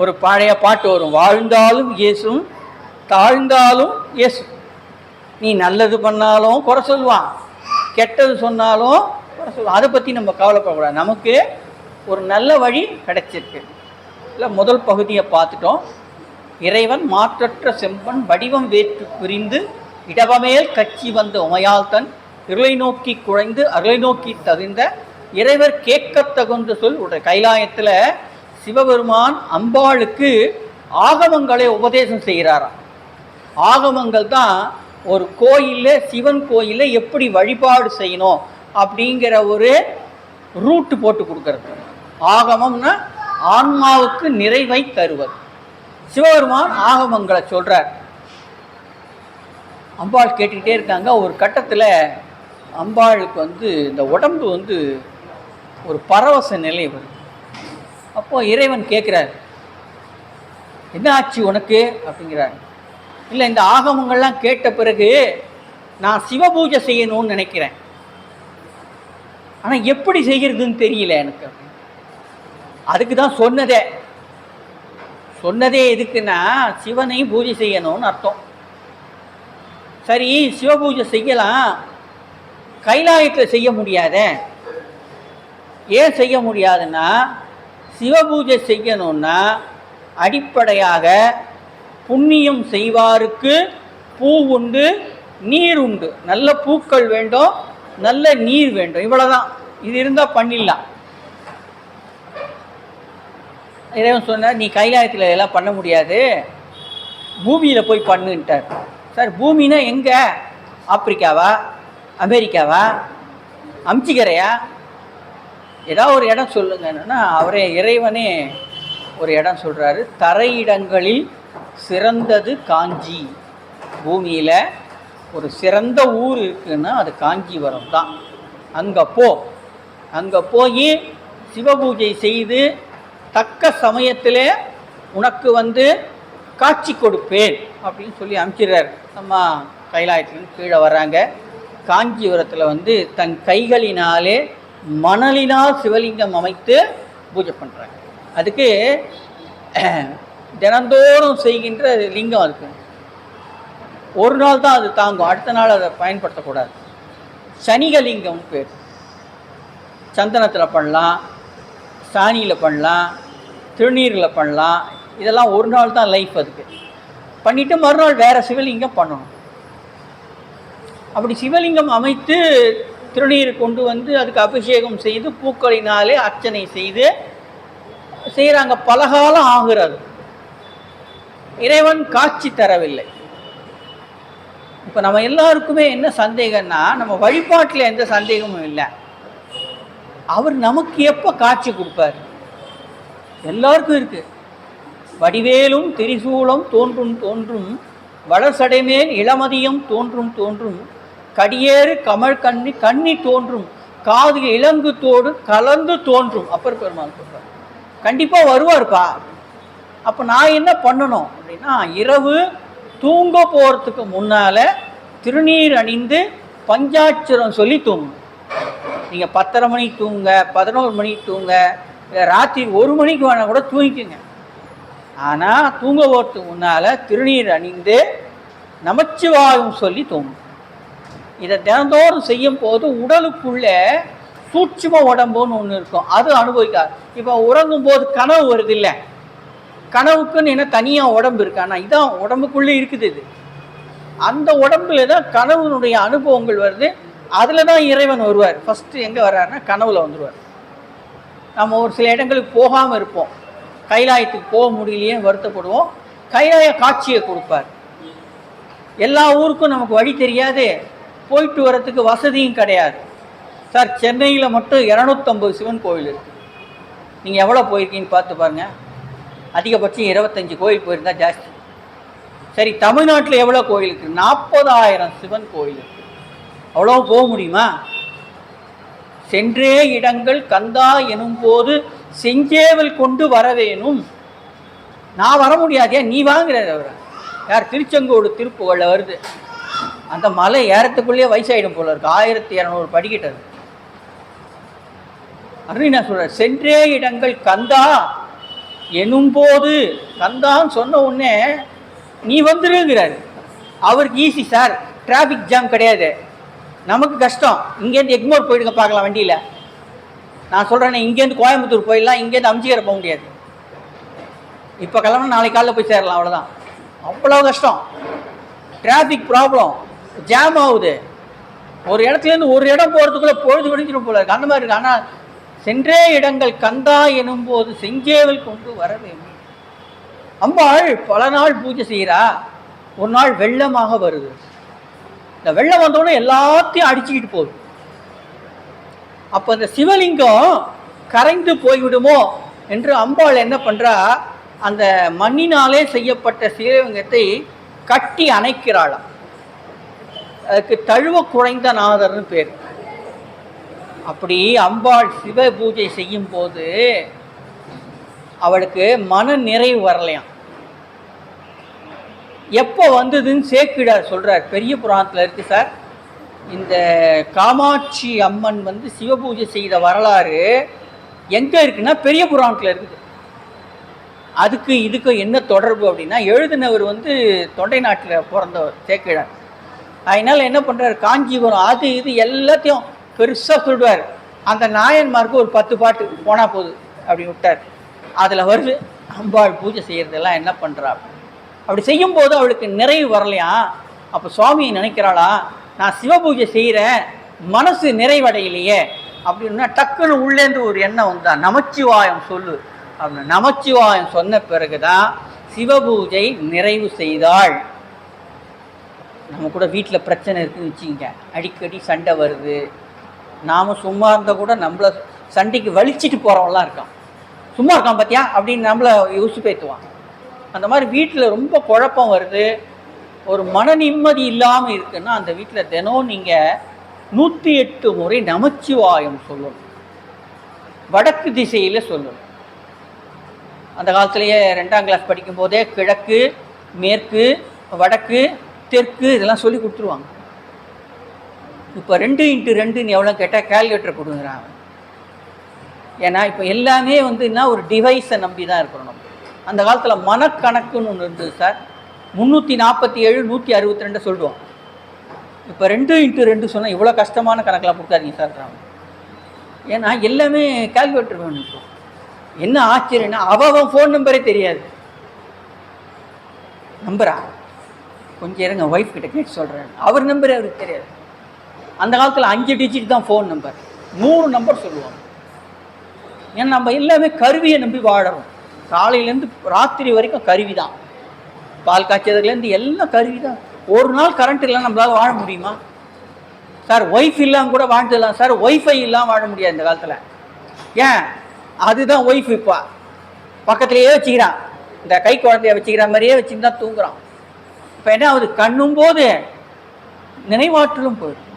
ஒரு பழைய பாட்டு வரும், வாழ்ந்தாலும் இயேசும் தாழ்ந்தாலும் இயேசு. நீ நல்லது பண்ணாலும் குறை சொல்லுவான், கெட்டது சொன்னாலும் குறை சொல்லுவான். அதை பற்றி நம்ம கவலைப்படக்கூடாது, நமக்கு ஒரு நல்ல வழி கிடைச்சிருக்கு. இல்லை முதல் பகுதியை பார்த்துட்டோம். இறைவன் மாற்றற்ற செம்பன் வடிவம் வேற்று பிரிந்து இடவமேல் கட்சி வந்த உமையால் தன் இருளை நோக்கி குழைந்து அருளை நோக்கி தகுந்த இறைவர் கேட்கத்தகுந்த சொல் உடைய. கைலாயத்தில் சிவபெருமான் அம்பாளுக்கு ஆகமங்களை உபதேசம் செய்கிறாராம். ஆகமங்கள் தான் ஒரு கோயிலில், சிவன் கோயிலில் எப்படி வழிபாடு செய்யணும் அப்படிங்கிற ஒரு ரூட்டு போட்டு கொடுக்கறது. ஆகமம்னா ஆன்மாவுக்கு நிறைவை தருவது. சிவபெருமான் ஆகமங்களை சொல்கிறார். அம்பாள் கேட்டுக்கிட்டே இருக்காங்க. ஒரு கட்டத்தில் அம்பாளுக்கு வந்து இந்த உடம்பு வந்து ஒரு பரவச நிலை வருது. அப்போது இறைவன் கேட்குறார், என்ன ஆச்சு உனக்கு அப்படிங்கிறார். இல்லை, இந்த ஆகமங்கள்லாம் கேட்ட பிறகு நான் சிவபூஜை செய்யணும்னு நினைக்கிறேன், ஆனால் எப்படி செய்கிறதுன்னு தெரியல எனக்கு. அதுக்கு தான் சொன்னதே எதுக்குன்னா சிவனை பூஜை செய்யணும்னு அர்த்தம். சரி, சிவபூஜை செய்யலாம், கைலாயத்தில் செய்ய முடியாத. ஏன் செய்ய முடியாதுன்னா, சிவபூஜை செய்யணும்னா அடிப்படையாக புண்ணியம் செய்வாருக்கு பூ உண்டு, நீர் உண்டு. நல்ல பூக்கள் வேண்டும், நல்ல நீர் வேண்டும், இவ்வளோதான். இது இருந்தால் பண்ணிடலாம். இறைவன் சொன்னார், நீ கைலாயத்தில் எல்லாம் பண்ண முடியாது, பூமியில் போய் பண்ணுன்ட்டார். சார், பூமினா எங்கே? ஆப்பிரிக்காவா, அமெரிக்காவா, அம்சிக்கரையா, ஏதாவது ஒரு இடம் சொல்லுங்கன்னா அவரே இறைவனே ஒரு இடம் சொல்கிறாரு. தரையிடங்களில் சிறந்தது காஞ்சி. பூமியில் ஒரு சிறந்த ஊர் இருக்குன்னா அது காஞ்சிபுரம் தான். அங்கே போய் சிவபூஜை செய்து தக்க சமயத்தில் உனக்கு வந்து காட்சி கொடுப்பேன் அப்படின்னு சொல்லி அனுப்பிச்சிடுறார். நம்ம கைலாயத்துலேருந்து கீழே வர்றாங்க. காஞ்சிபுரத்தில் வந்து தன் கைகளினாலே மணலினால் சிவலிங்கம் அமைத்து பூஜை பண்ணுறாங்க. அதுக்கு தினந்தோறும் செய்கின்ற லிங்கம் அதுக்கு ஒரு நாள் தான் அது தாங்கும், அடுத்த நாள் அதை பயன்படுத்தக்கூடாது. சனிகலிங்கம் பேர். சந்தனத்தில் பண்ணலாம், சாணியில் பண்ணலாம், திருநீரில் பண்ணலாம். இதெல்லாம் ஒரு நாள் தான் லைஃப். அதுக்கு பண்ணிவிட்டு மறுநாள் வேறு சிவலிங்கம் பண்ணணும். அப்படி சிவலிங்கம் அமைத்து திருநீர் கொண்டு வந்து அதுக்கு அபிஷேகம் செய்து பூக்களினாலே அர்ச்சனை செய்து செய்கிறாங்க. பலகாலம் ஆகிறது. இறைவன் காட்சி தரவில்லை. இப்போ நம்ம எல்லாருக்குமே என்ன சந்தேகம்னா, நம்ம வழிபாட்டில் எந்த சந்தேகமும் இல்லை, அவர் நமக்கு எப்போ காட்சி கொடுப்பார்? எல்லாருக்கும் இருக்குது. வடிவேலும் திரிசூலம் தோன்றும் வளர்சடைமேல் இளமதியம் தோன்றும் கடியேறு கமழ் கண்ணி தோன்றும் காது இளங்குத்தோடு கலந்து தோன்றும். அப்பர் பெருமாள் சொல்றார். கண்டிப்பாக வருவார்ப்பா. அப்போ நான் என்ன பண்ணணும் அப்படின்னா, இரவு தூங்க போகிறதுக்கு முன்னால் திருநீர் அணிந்து பஞ்சாட்சரம் சொல்லி தூங்கணும். நீங்கள் 10:30 மணிக்கு தூங்க, 11 மணிக்கு தூங்க, இல்லை ராத்திரி 1 மணிக்கு வேணால் கூட தூங்கிக்குங்க. ஆனால் தூங்க போகிறதுக்கு முன்னால் திருநீர் அணிந்து நமச்சிவாயம் சொல்லி தூங்கணும். இதை தினந்தோறும் செய்யும் போது உடலுக்குள்ளே சூட்சும உடம்புன்னு ஒன்று இருக்கும், அது அனுபவிக்காது. இப்போ உறங்கும் போது கனவு வருது இல்லை, கனவுக்குன்னு என்ன தனியாக உடம்பு இருக்கு, ஆனால் இதான் உடம்புக்குள்ளே இருக்குது. இது அந்த உடம்புல தான் கனவுனுடைய அனுபவங்கள் வருது. அதில் தான் இறைவன் வருவார். ஃபஸ்ட்டு எங்கே வர்றாருன்னா கனவுல வந்துடுவார். நம்ம ஒரு சில இடங்களுக்கு போகாமல் இருப்போம், கைலாயத்துக்கு போக முடியலையேன்னு வருத்தப்படுவோம். கைலாய காட்சியை கொடுப்பார். எல்லா ஊருக்கும் நமக்கு வழி தெரியாது, போயிட்டு வரத்துக்கு வசதியும் கிடையாது. சார், சென்னையில் மட்டும் 250 சிவன் கோவில் இருக்குது. நீங்கள் எவ்வளோ போயிருக்கீங்கன்னு பார்த்து பாருங்கள். அதிகபட்சம் 25 கோயில் போயிருந்தா ஜாஸ்தி. சரி, தமிழ்நாட்டில் எவ்வளோ கோயில் இருக்குது? 40,000 சிவன் கோயில் இருக்குது. அவ்வளோ போக முடியுமா? சென்றே இடங்கள் கந்தா எனும் போது செஞ்சேவல் கொண்டு வரவேணும். நான் வர முடியாதே, நீ வாங்குறாரு அவர். யார்? திருச்செங்கோடு திருப்புகழில் வருது. அந்த மலை ஏறத்துக்குள்ளேயே வயசாயிடும் போல இருக்கு. 1200 படிக்கிட்டது. அப்படின்னு நான் சொல்கிறேன், சென்றே இடங்கள் கந்தா எனும் போது, கந்தான்னு சொன்ன உடனே நீ வந்துருங்கிறாரு. அவருக்கு ஈஸி சார், டிராஃபிக் ஜாம் கிடையாது. நமக்கு கஷ்டம். இங்கேருந்து எக்மோர் போயிடுங்க பார்க்கலாம் வண்டியில். நான் சொல்கிறேன்னே, இங்கேருந்து கோயம்புத்தூர் போயிடலாம், இங்கேருந்து அம்ஜிகரை போக முடியாது. இப்போ கிளம்புனா நாளைக்கு காலையில் போய் சேரலாம், அவ்வளோதான். அவ்வளோ கஷ்டம். டிராஃபிக் ப்ராப்ளம், ஜாம் ஆகுது. ஒரு இடத்துலேருந்து ஒரு இடம் போகிறதுக்குள்ளே பொழுது விடிஞ்சிடும் போல இருக்கு. அந்த மாதிரி இருக்குது. ஆனால் சென்றே இடங்கள் கந்தா எனும் போது செஞ்சேவல் கொண்டு வர வேண்டும். அம்பாள் பல நாள் பூஜை செய்கிறா. ஒரு நாள் வெள்ளமாக வருது. இந்த வெள்ளம் வந்தோடனே எல்லாத்தையும் அடிச்சுக்கிட்டு போகுது. அப்போ இந்த சிவலிங்கம் கரைந்து போய்விடுமோ என்று அம்பாள் என்ன பண்ணுறா, அந்த மண்ணினாலே செய்யப்பட்ட சிவலிங்கத்தை கட்டி அணைக்கிறாளாம். அதுக்கு தழுவ குறைந்த நாதர்னு பேர். அப்படி அம்பாள் சிவ பூஜை செய்யும் போது அவளுக்கு மன நிறைவு வரலையாம். எப்போ வந்ததுன்னு சேக்கிழார் சொல்கிறார். பெரிய புராணத்தில் இருக்குது சார். இந்த காமாட்சி அம்மன் சிவபூஜை செய்த வரலாறு எங்கே இருக்குன்னா பெரிய புராணத்தில் இருக்குது. அதுக்கு இதுக்கும் என்ன தொடர்பு அப்படின்னா, எழுதினவர் தொண்டை நாட்டில் பிறந்தவர் சேக்கிழார். அதனால் என்ன பண்ணுறார், காஞ்சிபுரம் அது இது எல்லாத்தையும் பெருசாக சொல்லுவார். அந்த நாயன்மாருக்கு ஒரு 10 பாட்டு போனால் போகுது அப்படின்னு விட்டார். அதில் வருது அம்பாள் பூஜை செய்கிறதெல்லாம் என்ன பண்ணுறா. அப்படி செய்யும்போது அவளுக்கு நிறைவு வரலையா. அப்போ சுவாமியை நினைக்கிறாளா, நான் சிவபூஜை செய்கிறேன், மனசு நிறைவடையிலையே அப்படின்னா டக்குன்னு உள்ளேருந்து ஒரு எண்ணம் வந்தா, நமச்சிவாயம் சொல்லு அப்படின்னு. நமச்சிவாயம் சொன்ன பிறகுதான் சிவபூஜை நிறைவு செய்தாள். நம்ம கூட வீட்டில் பிரச்சனை இருக்குதுன்னு வச்சுக்கோங்க, அடிக்கடி சண்டை வருது. நாம் சும்மா இருந்தால் கூட நம்மளை சண்டைக்கு வலிச்சிட்டு போகிறவங்களாம் இருக்கான். சும்மா இருக்கான் பார்த்தியா அப்படின்னு நம்மளை யோசிச்சு பேத்துவான். அந்த மாதிரி வீட்டில் ரொம்ப குழப்பம் வருது, ஒரு மன நிம்மதி இல்லாமல் இருக்குன்னா அந்த வீட்டில் தினம் நீங்கள் 108 முறை நமச்சிவாயம் சொல்லணும். வடக்கு திசையில் சொல்லணும். அந்த காலத்திலேயே 2ஆம் கிளாஸ் படிக்கும்போதே கிழக்கு, மேற்கு, வடக்கு, தெற்கு இதெல்லாம் சொல்லி கொடுத்துருவாங்க. இப்போ 2x2 எவ்வளோ கேட்டால் கால்குலேட்டர் கொடுக்குறாங்க. ஏன்னா இப்போ எல்லாமே என்ன ஒரு டிவைஸை நம்பி தான் இருக்கிறோம். நம்ம அந்த காலத்தில் மனக்கணக்குன்னு ஒன்று இருந்தது சார். 347 162 சொல்லுவோம். இப்போ 2x2 சொன்னால் இவ்வளோ கஷ்டமான கணக்கெலாம் கொடுக்காதீங்க சார். ஏன்னா எல்லாமே கால்குலேட்டர் வேணும். இப்போ என்ன ஆச்சரியன்னா, அவன் ஃபோன் நம்பரே தெரியாது. நம்பரா கொஞ்சம் இருங்க, ஒய்ஃப் கிட்ட கேட்டு சொல்கிறேன். அவர் நம்பரே அவருக்கு தெரியாது. அந்த காலத்தில் 5 டிஜிட் தான் ஃபோன் நம்பர், 100 நம்பர் சொல்லுவாங்க. ஏன்னா நம்ம எல்லாமே கருவியை நம்பி வாழறோம். காலையிலேருந்து ராத்திரி வரைக்கும் கருவி தான். பால் காய்ச்சதுலேருந்து எல்லாம் கருவி தான். ஒரு நாள் கரண்ட் இல்லைன்னா நம்மளால் வாழ முடியுமா சார்? ஒய்ஃப் இல்லாமல் கூட வாழ்ந்துடலாம் சார். ஒய்ஃபை இல்லாமல் வாழ முடியாது இந்த காலத்தில். ஏன்? அதுதான் ஒய்ஃப். இப்போ பக்கத்துலேயே வச்சுக்கிறான், இந்த கை குழந்தைய வச்சுக்கிற மாதிரியே வச்சுன்னு தான் தூங்குறான். இப்போ என்ன ஆகுது, கண்ணும் போது நினைவாற்றலும் போயிடும்.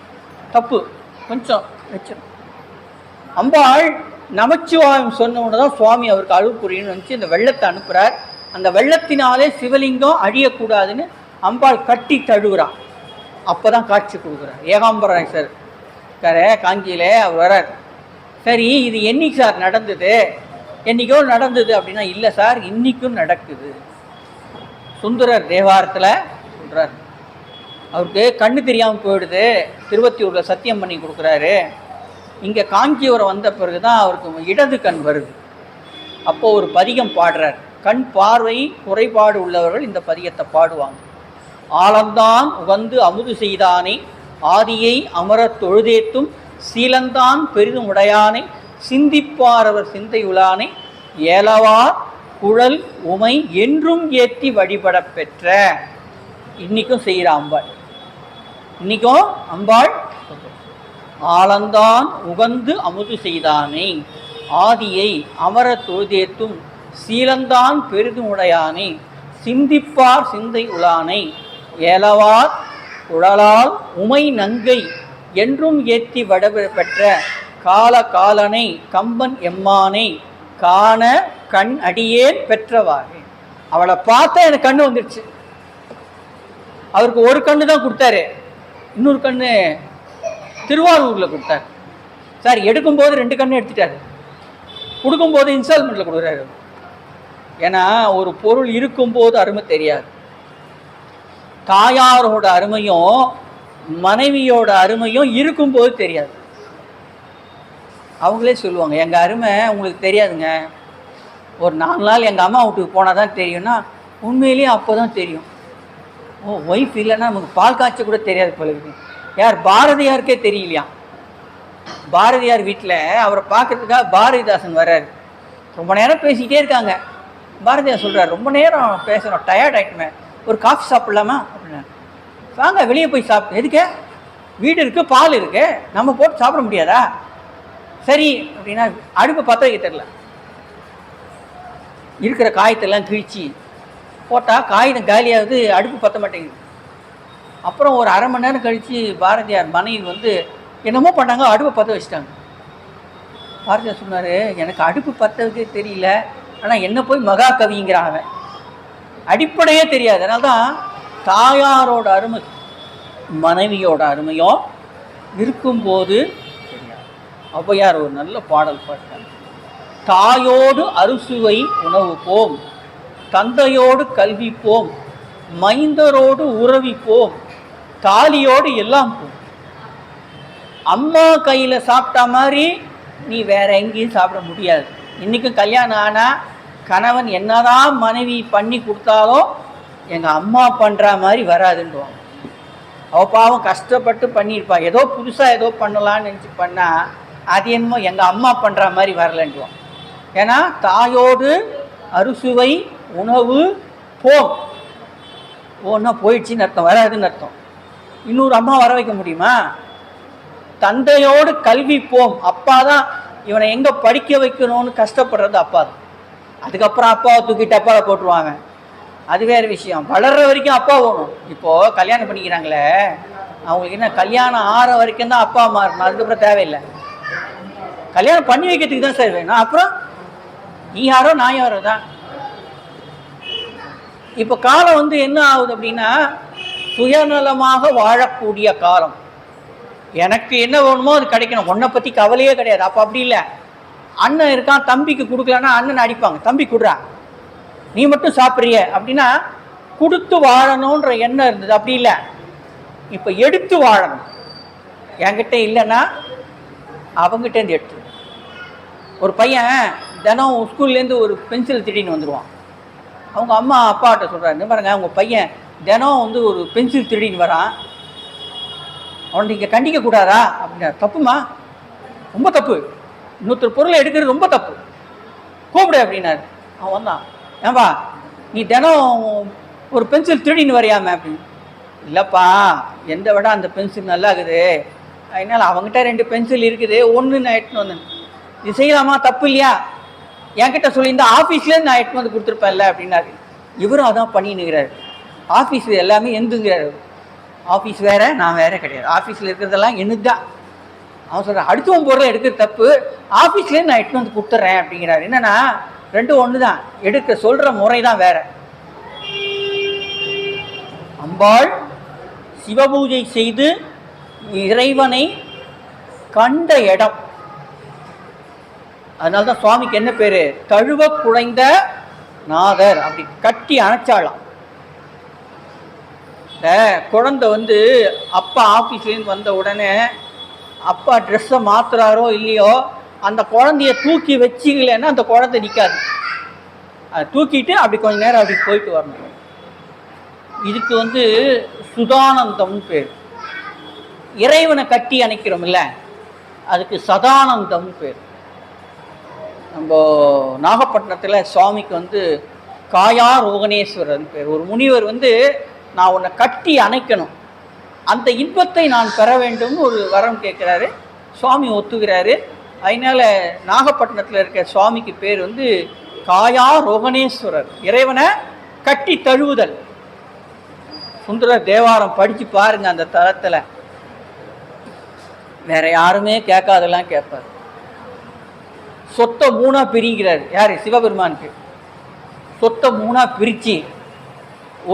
தப்பு கொஞ்சம் வச்சிடும். அம்பாள் நமச்சிவாயம் சொன்ன உடனே தான் சுவாமி அவருக்கு அருள் புரியணும்னு நினச்சி இந்த வெள்ளத்தை அனுப்புகிறார். அந்த வெள்ளத்தினாலே சிவலிங்கம் அழியக்கூடாதுன்னு அம்பாள் கட்டி தழுவுறான். அப்போ தான் காட்சி கொடுக்குறார் ஏகாம்பரேஸ்வர் காஞ்சியில் அவர் வரார். சரி, இது என்னைக்கு சார் நடந்தது? என்றைக்கோ நடந்தது அப்படின்னா, இல்லை சார் இன்றைக்கும் நடக்குது. சுந்தரர் தேவாரத்தில் சொல்கிறார். அவருக்கு கண்ணு தெரியாமல் போயிடுது, திருவத்தியூரில் சத்தியம் பண்ணி கொடுக்குறாரு. இங்கே காஞ்சிபுரம் வந்த பிறகு தான் அவருக்கு இடது கண் வருது. அப்போது ஒரு பதிகம் பாடுறார். கண் பார்வை குறைபாடு உள்ளவர்கள் இந்த பதிகத்தை பாடுவாங்க. ஆலந்தான் உகந்து அமுது செய்தானே, ஆதியை அமரத் தொழுதேத்தும் சீலந்தான் பெரிதும் உடையானை, சிந்திப்பாரவர் சிந்தை உளானை, ஏலவார் குழல் உமை என்றும் ஏற்றி வழிபட பெற்ற. இன்னைக்கும் செய்கிற அம்பாள், இன்னைக்கும் அம்பாள் ஆலந்தான் உகந்து அமுது செய்தானே, ஆதியை அமரத் தொழுதேத்தும் சீலந்தான் பெரிதும் உடையானை, சிந்திப்பார் சிந்தை உளானை, ஏலவார் குழலால் உமை நங்கை என்றும் ஏற்றி வடபெற பெற்ற கால காலனை கம்பன் எம்மானை காண கண் அடியேன் பெற்றவாறு. அவளை பார்த்தா எனக்கு கண்ணு வந்துடுச்சு. அவருக்கு ஒரு கண்ணு தான் கொடுத்தாரு, இன்னொரு கண்ணு திருவாரூரில் கொடுத்தாரு. சார் எடுக்கும்போது 2 கண்ணு எடுத்துட்டாரு, கொடுக்கும்போது இன்ஸ்டால்மெண்ட்டில் கொடுக்குறாரு. ஏன்னா ஒரு பொருள் இருக்கும்போது அருமை தெரியாது. தாயாரோட அருமையும் மனைவியோட அருமையும் இருக்கும்போது தெரியாது. அவங்களே சொல்லுவாங்க, எங்கள் அருமை உங்களுக்கு தெரியாதுங்க, ஒரு 4 நாள் எங்கள் அம்மா வீட்டுக்கு போனால் தான் தெரியும்னா, உண்மையிலேயே அப்போ தான் தெரியும். ஓ, ஒய்ஃப் இல்லைன்னா நமக்கு பால் காய்ச்ச கூட தெரியாது போல. யார் பாரதியாருக்கே தெரியலையா? பாரதியார் வீட்டில் அவரை பார்க்கறதுக்காக பாரதிதாசன் வர்றாரு. ரொம்ப நேரம் பேசிக்கிட்டே இருக்காங்க. பாரதியார் சொல்கிறார், ரொம்ப நேரம் பேசுகிறோம், டயர்ட் ஆகிட்டுமே, ஒரு காஃபி சாப்பிட்லாமா அப்படின்னா. வாங்க வெளியே போய் சாப்பிட்டு. எதுக்கு? வீடு இருக்குது, பால் இருக்குது, நம்ம போட்டு சாப்பிட முடியாதா? சரி அப்படின்னா அடுப்பை பற்ற வைக்க தெரில, இருக்கிற காயத்தெல்லாம் கிழிச்சு போட்டால் காகிதம் காலியாகுது, அடுப்பு பற்ற மாட்டேங்குது. அப்புறம் ஒரு அரை மணி நேரம் கழித்து பாரதியார் மனைவி என்னமோ பண்ணாங்க, அடுப்பை பற்ற வச்சுட்டாங்க. பாரதியார் சொன்னார், எனக்கு அடுப்பு பற்ற வைக்க தெரியல, ஆனால் என்ன போய் மகாகவிங்கிறாங்க, அடிப்படையே தெரியாது. அதனால தான் தாயாரோட அருமை மனைவியோட அருமையும் இருக்கும்போது தெரியாது. ஔவையார் ஒரு நல்ல பாடல் பாட்டாங்க. தாயோடு அறுசுவை உணவுப்போம், தந்தையோடு கல்விப்போம், மைந்தரோடு உறவிப்போம், தாலியோடு எல்லாம் போம். அம்மா கையில் சாப்பிட்டா மாதிரி நீ வேற எங்கேயும் சாப்பிட முடியாது. இன்றைக்கும் கல்யாணம் ஆனால் கணவன் என்னதான் மனைவி பண்ணி கொடுத்தாலும் எங்கள் அம்மா பண்ணுற மாதிரி வராதுன்னுவாங்க. அவள் பாவம் கஷ்டப்பட்டு பண்ணியிருப்பா, ஏதோ புதுசாக ஏதோ பண்ணலான்னு நினச்சி பண்ணால் அது என்னமோ எங்கள் அம்மா பண்ணுற மாதிரி வரலன்னுவான். ஏன்னா தாயோடு அறுசுவை உணவு போம், ஓன்னா போயிடுச்சின்னு அர்த்தம், வராதுன்னு அர்த்தம். இன்னொரு அம்மா வர வைக்க முடியுமா? தந்தையோடு கல்வி போம், அப்பா தான் இவனை எங்கே படிக்க வைக்கணும்னு கஷ்டப்படுறது அப்பா தான். அதுக்கப்புறம் அப்பாவை தூக்கிட்டு அப்பாவை போட்டுருவாங்க, அது வேறு விஷயம். வளர்கிற வரைக்கும் அப்பா வேணும். இப்போது கல்யாணம் பண்ணிக்கிறாங்களே, அவங்களுக்கு என்ன கல்யாணம் ஆற வரைக்கும் தான் அப்பா அம்மா இருக்கணும், அதுக்கப்புறம் தேவையில்லை. கல்யாணம் பண்ணி வைக்கிறதுக்கு தான் சார் வேணும், அப்புறம் நீ யாரோ நான் யாரோ தான். இப்போ காலம் என்ன ஆகுது அப்படின்னா, சுயநலமாக வாழக்கூடிய காலம். எனக்கு என்ன வேணுமோ அது கிடைக்கணும், உன்னை பற்றி கவலையே கிடையாது. அப்போ அப்படி இல்லை, அண்ணன் இருக்கான், தம்பிக்கு கொடுக்கலன்னா அண்ணன் அடிப்பாங்க, தம்பி கொடுறா நீ மட்டும் சாப்பிட்றிய அப்படின்னா கொடுத்து வாழணுன்ற எண்ணம் இருந்தது. அப்படி இல்லை, இப்போ எடுத்து வாழணும். என்கிட்ட இல்லைன்னா அவங்ககிட்டேருந்து எடுத்து. ஒரு பையன் தினம் ஸ்கூல்லேருந்து ஒரு பென்சில் திருடின்னு வந்துடுவான். அவங்க அம்மா அப்பாட்ட சொல்கிறாரு, பாருங்க அவங்க பையன் தினம் ஒரு பென்சில் திருடின்னு வரான், அவன் நீங்கள் கண்டிக்கக்கூடாதா அப்படின்னா. தப்புமா, ரொம்ப தப்பு, இன்னொருத்தர் பொருளை எடுக்கிறது ரொம்ப தப்பு, கூப்பிடு அப்படின்னாரு. அவன் வந்தான், ஏன்பா நீ தினம் ஒரு பென்சில் திருடின்னு வரையாம அப்படின்னு. இல்லைப்பா, எந்த விட அந்த பென்சில் நல்லா இருக்குது, அதனால் அவங்ககிட்ட 2 பென்சில் இருக்குது, ஒன்று நான் எடுத்துன்னு வந்தேன். இது செய்யலாமா, தப்பு இல்லையா? என்கிட்ட சொல்லியிருந்தா ஆஃபீஸ்லேருந்து நான் எடுத்துன்னு வந்து கொடுத்துருப்பேன்ல அப்படின்னாரு. இவரும் அதான் பண்ணின்னுக்கிறாரு. ஆஃபீஸில் எல்லாமே எந்துங்கிறாரு. ஆஃபீஸ் வேறு நான் வேறு கிடையாது, ஆஃபீஸில் இருக்கிறதெல்லாம் எனக்கு தான். அவன் சொல்கிறான் அடுத்தவன் பொருளை எடுக்கிற தப்பு, ஆஃபீஸ்லேயே நான் எட்டு வந்து கொடுத்துட்றேன் அப்படிங்கிறாரு. என்னன்னா ரெண்டும் ஒன்று தான், எடுக்க சொல்கிற முறை தான் வேற. அம்பாள் சிவபூஜை செய்து இறைவனை கண்ட இடம். அதனால தான் சுவாமிக்கு என்ன பேர்? தழுவ குழைந்த நாதர். அப்படி கட்டி அணைச்சாலாம். இந்த குழந்தை வந்து அப்பா ஆஃபீஸ்லேருந்து வந்த உடனே அப்பா ட்ரெஸ்ஸை மாற்றுறாரோ இல்லையோ, அந்த குழந்தைய தூக்கி வச்சிக்கலன்னா அந்த குழந்தை நிற்காது. அதை தூக்கிட்டு அப்படி கொஞ்ச நேரம் அப்படி போயிட்டு வரணும். இதுக்கு வந்து சுதானந்தம்னு பேர். இறைவனை கட்டி அணைக்கிறோம்ல, அதுக்கு சதானந்தம்னு பேர். நம்ம நாகப்பட்டினத்தில் சுவாமிக்கு வந்து காயா ரோகணேஸ்வரன் பேர். ஒரு முனிவர் வந்து நான் உன்னை கட்டி அணைக்கணும், அந்த இன்பத்தை நான் பெற வேண்டும்னு ஒரு வரம் கேட்குறாரு. சுவாமி ஒத்துக்கிறாரு. அதனால் நாகப்பட்டினத்தில் இருக்க சுவாமிக்கு பேர் வந்து காயா ரோகணேஸ்வரர், இறைவனை கட்டி தழுவுதல். சுந்தர தேவாரம் படித்து பாருங்க, அந்த தளத்தில் வேற யாருமே கேட்காதெல்லாம் கேட்பார். சொத்தை மூணா பிரிக்கிறார். யார்? சிவபெருமானுக்கு. சொத்தை மூணா பிரித்து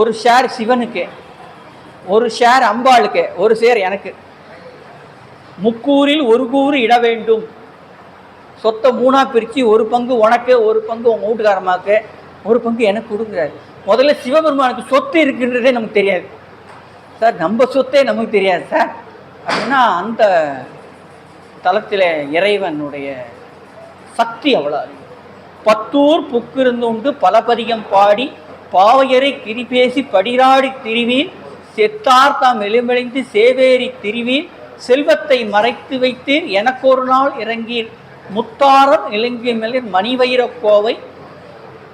ஒரு ஷேர் சிவனுக்கு, ஒரு ஷேர் அம்பாளுக்கு, ஒரு ஷேர் எனக்கு. முக்கூறில் ஒரு கூறு இட வேண்டும். சொத்தை மூணா பிரித்து ஒரு பங்கு உனக்கு, ஒரு பங்கு உங்கள் வீட்டுக்காரமாக்கு, ஒரு பங்கு எனக்கு கொடுக்குறாரு. முதல்ல சிவபெருமானுக்கு சொத்து இருக்குன்றதே நமக்கு தெரியாது சார். நம்ம சொத்தே நமக்கு தெரியாது சார் அப்படின்னா அந்த தளத்தில் இறைவனுடைய சக்தி அவ்வளோ. பத்தூர் புக்கிருந்து உண்டு பலபதிகம் பாடி பாவையரை கிரிபேசி படிராடி திரிவீர் செத்தார் தாம் எலுமெளிந்து சேவேரி திரிவீர் செல்வத்தை மறைத்து வைத்தீர் எனக்கு ஒரு நாள் இறங்கீர் முத்தாரம் இலங்கை மேலிர் மணிவயிர கோவை